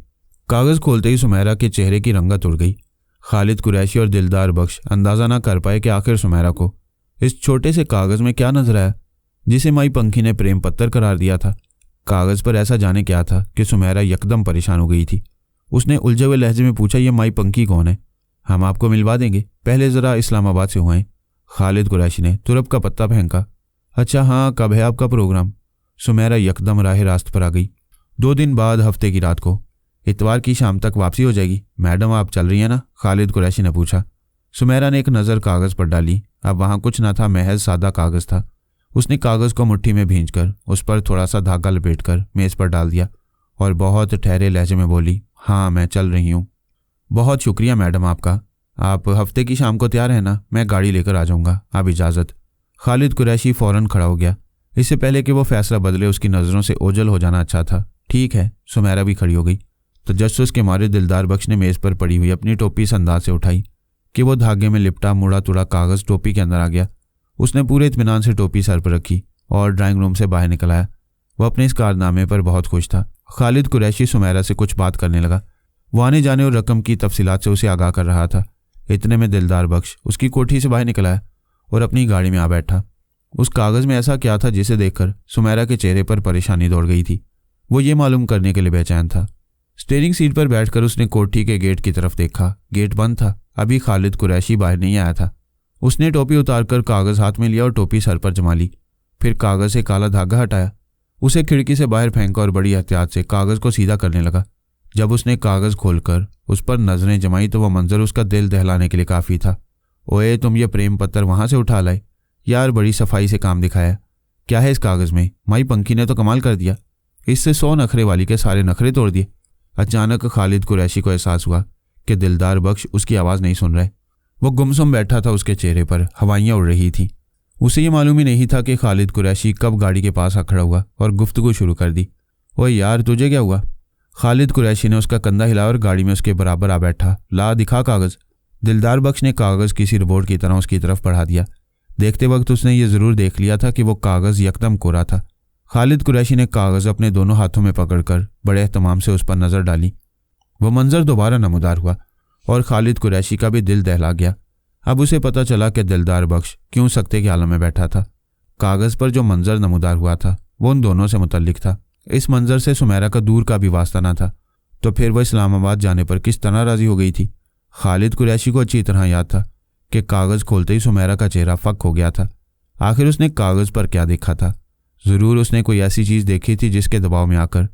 कागज़ खोलते ही सुमेरा के चेहरे की रंगत उड़ गई। खालिद कुरैशी और दिलदार बख्श अंदाज़ा ना कर पाए कि आखिर सुमेरा को इस छोटे से कागज़ में क्या नजर आया जिसे माई पंखी ने प्रेम पत्र करार दिया था। कागज़ पर ऐसा जाने क्या था कि सुमेरा यकदम परेशान हो गई थी। उसने उलझे हुए लहजे में पूछा, ये माई पंखी कौन है? हम आपको मिलवा देंगे, पहले ज़रा इस्लामाबाद से हुए। खालिद कुरैशी ने तुरप का पत्ता फेंका। अच्छा हाँ, कब है आपका प्रोग्राम? सुमेरा यकदम राह रास्त पर आ गई। 2 दिन बाद हफ्ते की रात को, इतवार की शाम तक वापसी हो जाएगी। मैडम आप चल रही हैं ना? खालिद कुरैशी ने पूछा। सुमेरा ने एक नज़र कागज़ पर डाली। अब वहाँ कुछ न था, महज सादा कागज़ था। उसने कागज़ को मुट्ठी में भींचकर उस पर थोड़ा सा धागा लपेटकर मेज़ पर डाल दिया और बहुत ठहरे लहजे में बोली, हाँ मैं चल रही हूँ। बहुत शुक्रिया मैडम आपका। आप हफ्ते की शाम को तैयार हैं ना? मैं गाड़ी लेकर आ जाऊँगा, आप इजाज़त। खालिद कुरैशी फ़ौरन खड़ा हो गया। इससे पहले कि वो फैसला बदले उसकी नज़रों से ओझल हो जाना अच्छा था। ठीक है। सुमेरा भी खड़ी हो गई। तजस्सुस के मारे दिलदार बख्श ने मेज़ पर पड़ी हुई अपनी टोपी इस अंदाज से उठाई कि वो धागे में लिपटा मुड़ा तुड़ा कागज़ टोपी के अंदर आ गया। उसने पूरे इत्मीनान से टोपी सर पर रखी और ड्राइंग रूम से बाहर निकल आया। वो अपने इस कारनामे पर बहुत खुश था। खालिद कुरैशी सुमेरा से कुछ बात करने लगा। वो आने जाने और रकम की तफसीलात से उसे आगाह कर रहा था। इतने में दिलदार बख्श उसकी कोठी से बाहर निकल आया और अपनी गाड़ी में आ बैठा। उस कागज़ में ऐसा क्या था जिसे देखकर सुमेरा के चेहरे पर परेशानी दौड़ गई थी? वो ये मालूम करने के लिए बेचैन था। स्टीयरिंग सीट पर बैठकर उसने कोठी के गेट की तरफ देखा। गेट बंद था। अभी खालिद कुरैशी बाहर नहीं आया था। उसने टोपी उतारकर कागज़ हाथ में लिया और टोपी सर पर जमा ली। फिर कागज़ से काला धागा हटाया, उसे खिड़की से बाहर फेंका और बड़ी एहतियात से कागज़ को सीधा करने लगा। जब उसने कागज़ खोलकर उस पर नज़रें जमाई तो वह मंजर उसका दिल दहलाने के लिए काफ़ी था। ओए, तुम ये प्रेम पत्र वहाँ से उठा लाए? यार बड़ी सफाई से काम दिखाया। क्या है इस कागज़ में? माई पंखी ने तो कमाल कर दिया, इससे 100 नखरे वाली के सारे नखरे तोड़ दिए। अचानक खालिद कुरैशी को एहसास हुआ कि दिलदार बख्श उसकी आवाज़ नहीं सुन रहे। वो गुमसुम बैठा था, उसके चेहरे पर हवाइयाँ उड़ रही थीं। उसे ये मालूम ही नहीं था कि खालिद कुरैशी कब गाड़ी के पास आ खड़ा हुआ और गुफ्तगू शुरू कर दी। ओए यार, तुझे क्या हुआ? खालिद कुरैशी ने उसका कंधा हिलाया और गाड़ी में उसके बराबर आ बैठा। ला, दिखा कागज़। दिलदार बख्श ने कागज़ किसी रिपोर्ट की तरह उसकी तरफ बढ़ा दिया। देखते वक्त उसने ये ज़रूर देख लिया था कि वो कागज़ यकदम कोरा था। खालिद कुरैशी ने कागज़ अपने दोनों हाथों में पकड़कर बड़े एहतमाम से उस पर नज़र डाली। वह मंजर दोबारा नमूदार हुआ और खालिद कुरैशी का भी दिल दहला गया। अब उसे पता चला कि दिलदार बख्श क्यों सख्ते के आलम में बैठा था। कागज़ पर जो मंजर नमूदार हुआ था वो उन दोनों से मुतल्लिक था। इस मंजर से सुमेरा का दूर का भी वास्ता ना था, तो फिर वह इस्लामाबाद जाने पर किस तरह राज़ी हो गई थी? खालिद कुरैशी को अच्छी तरह याद था कि कागज़ खोलते ही सुमेरा का चेहरा फक हो गया था। आखिर उसने कागज़ पर क्या देखा था? ज़रूर उसने कोई ऐसी चीज़ देखी थी जिसके दबाव में आकर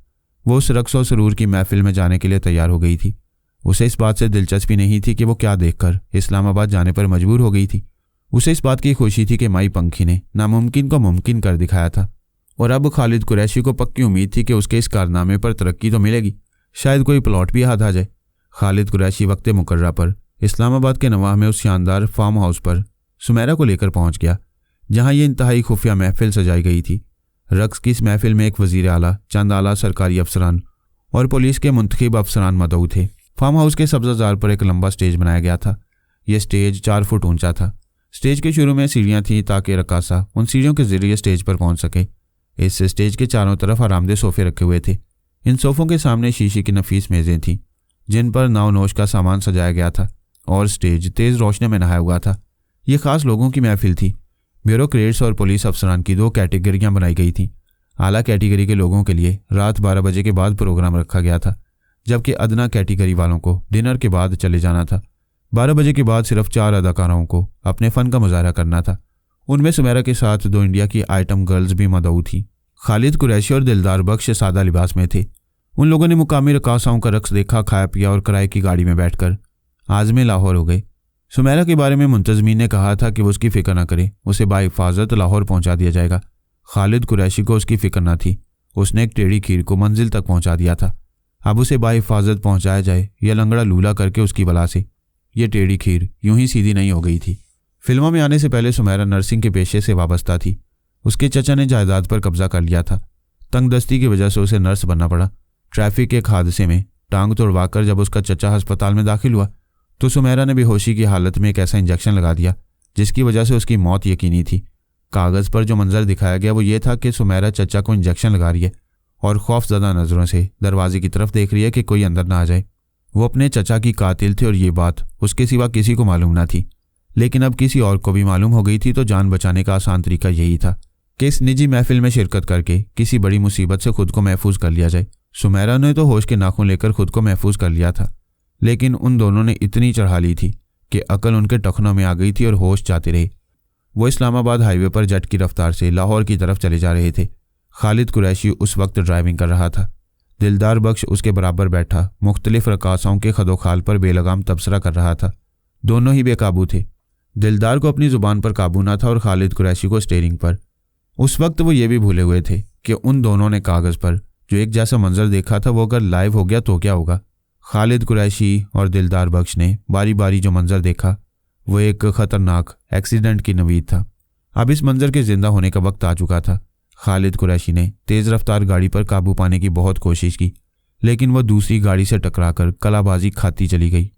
वो उस रक्स और सरूर की महफिल में जाने के लिए तैयार हो गई थी। उसे इस बात से दिलचस्पी नहीं थी कि वो क्या देखकर इस्लामाबाद जाने पर मजबूर हो गई थी। उसे इस बात की खुशी थी कि माई पंखी ने नामुमकिन को मुमकिन कर दिखाया था। और अब खालिद कुरैशी को पक्की उम्मीद थी कि उसके इस कारनामे पर तरक्की तो मिलेगी, शायद कोई प्लॉट भी हाथ आ जाए। खालिद कुरैशी वक्त मुकर्रा पर इस्लामाबाद के नवाह में उस शानदार फार्म हाउस पर सुमेरा को लेकर पहुंच गया, जहां ये इंतहाई खुफिया महफिल सजाई गई थी। रक्स की इस महफिल में एक वजीर आला, चंद आला सरकारी अफसरान और पुलिस के मुंतखब अफसरान मदऊ थे। फार्म हाउस के सब्ज़ाजार पर एक लंबा स्टेज बनाया गया था। यह स्टेज 4 फुट ऊंचा था। स्टेज के शुरू में सीढ़ियां थीं ताकि रकासा उन सीढ़ियों के जरिए स्टेज पर पहुंच सके। इस स्टेज के चारों तरफ आरामदेह सोफे रखे हुए थे। इन सोफों के सामने शीशे की नफीस मेज़ें थीं जिन पर नाव-नोश का सामान सजाया गया था और स्टेज तेज़ रोशनी में नहाया हुआ था। ये खास लोगों की महफिल थी। ब्यूरोक्रेट्स और पुलिस अफसरान की 2 कैटेगरियां बनाई गई थीं। आला कैटेगरी के लोगों के लिए रात 12 बजे के बाद प्रोग्राम रखा गया था, जबकि अदना कैटेगरी वालों को डिनर के बाद चले जाना था। 12 बजे के बाद सिर्फ 4 अदाकाराओं को अपने फ़न का मुजाहरा करना था। उनमें सुमेरा के साथ 2 इंडिया की आइटम गर्ल्स भी मदऊ थी। खालिद कुरैशी और दिलदार बख्श सादा लिबास में थे। उन लोगों ने मुकामी रकासाओं का रक्स देखा, खाया पिया और किराए की गाड़ी में बैठकर आज़मे लाहौर हो गए। सुमेरा के बारे में मुंतज़मीन ने कहा था कि वो उसकी फ़िक्र न करे, उसे बाहिफाजत लाहौर पहुंचा दिया जाएगा। खालिद कुरैशी को उसकी फ़िक्र न थी। उसने एक टेढ़ी खीर को मंजिल तक पहुंचा दिया था। अब उसे बाहिफाजत पहुंचाया जाए या लंगड़ा लूला करके उसकी बला से। यह टेढ़ी खीर यूं ही सीधी नहीं हो गई थी। फिल्मों में आने से पहले सुमेरा नर्सिंग के पेशे से वाबस्ता थी। उसके चचा ने जायदाद पर कब्जा कर लिया था। तंगदस्ती की वजह से उसे नर्स बनना पड़ा। ट्रैफिक के एक हादसे में टांग तोड़वाकर जब उसका चचा अस्पताल में दाखिल हुआ तो सुमेरा ने बेहोशी की हालत में एक ऐसा इंजेक्शन लगा दिया जिसकी वजह से उसकी मौत यकीनी थी। कागज़ पर जो मंजर दिखाया गया वो ये था कि सुमेरा चचा को इंजेक्शन लगा रही है और खौफजदा नज़रों से दरवाजे की तरफ देख रही है कि कोई अंदर ना आ जाए। वो अपने चचा की कातिल थे और ये बात उसके सिवा किसी को मालूम ना थी, लेकिन अब किसी और को भी मालूम हो गई थी। तो जान बचाने का आसान तरीका यही था कि इस निजी महफिल में शिरकत करके किसी बड़ी मुसीबत से खुद को महफूज कर लिया जाए। सुमेरा ने तो होश के नाखून लेकर खुद को महफूज कर लिया था, लेकिन उन दोनों ने इतनी चढ़ा ली थी कि अकल उनके टखनों में आ गई थी और होश जाते रहे। वो इस्लामाबाद हाईवे पर जेट की रफ्तार से लाहौर की तरफ चले जा रहे थे। खालिद कुरैशी उस वक्त ड्राइविंग कर रहा था। दिलदार बख्श उसके बराबर बैठा मुख्तलिफ रकासाओं के खदोखाल पर बेलगाम तबसरा कर रहा था। दोनों ही बेकाबू थे। दिलदार को अपनी ज़ुबान पर काबू ना था और खालिद कुरैशी को स्टीयरिंग पर। उस वक्त वो ये भी भूले हुए थे कि उन दोनों ने कागज़ पर जो एक जैसा मंजर देखा था वो अगर लाइव हो गया तो क्या होगा। खालिद कुरैशी और दिलदार बख्श ने बारी बारी जो मंजर देखा वो एक ख़तरनाक एक्सीडेंट की नवीद था। अब इस मंजर के जिंदा होने का वक्त आ चुका था। खालिद कुरैशी ने तेज़ रफ्तार गाड़ी पर काबू पाने की बहुत कोशिश की, लेकिन वह दूसरी गाड़ी से टकराकर कलाबाजी खाती चली गई।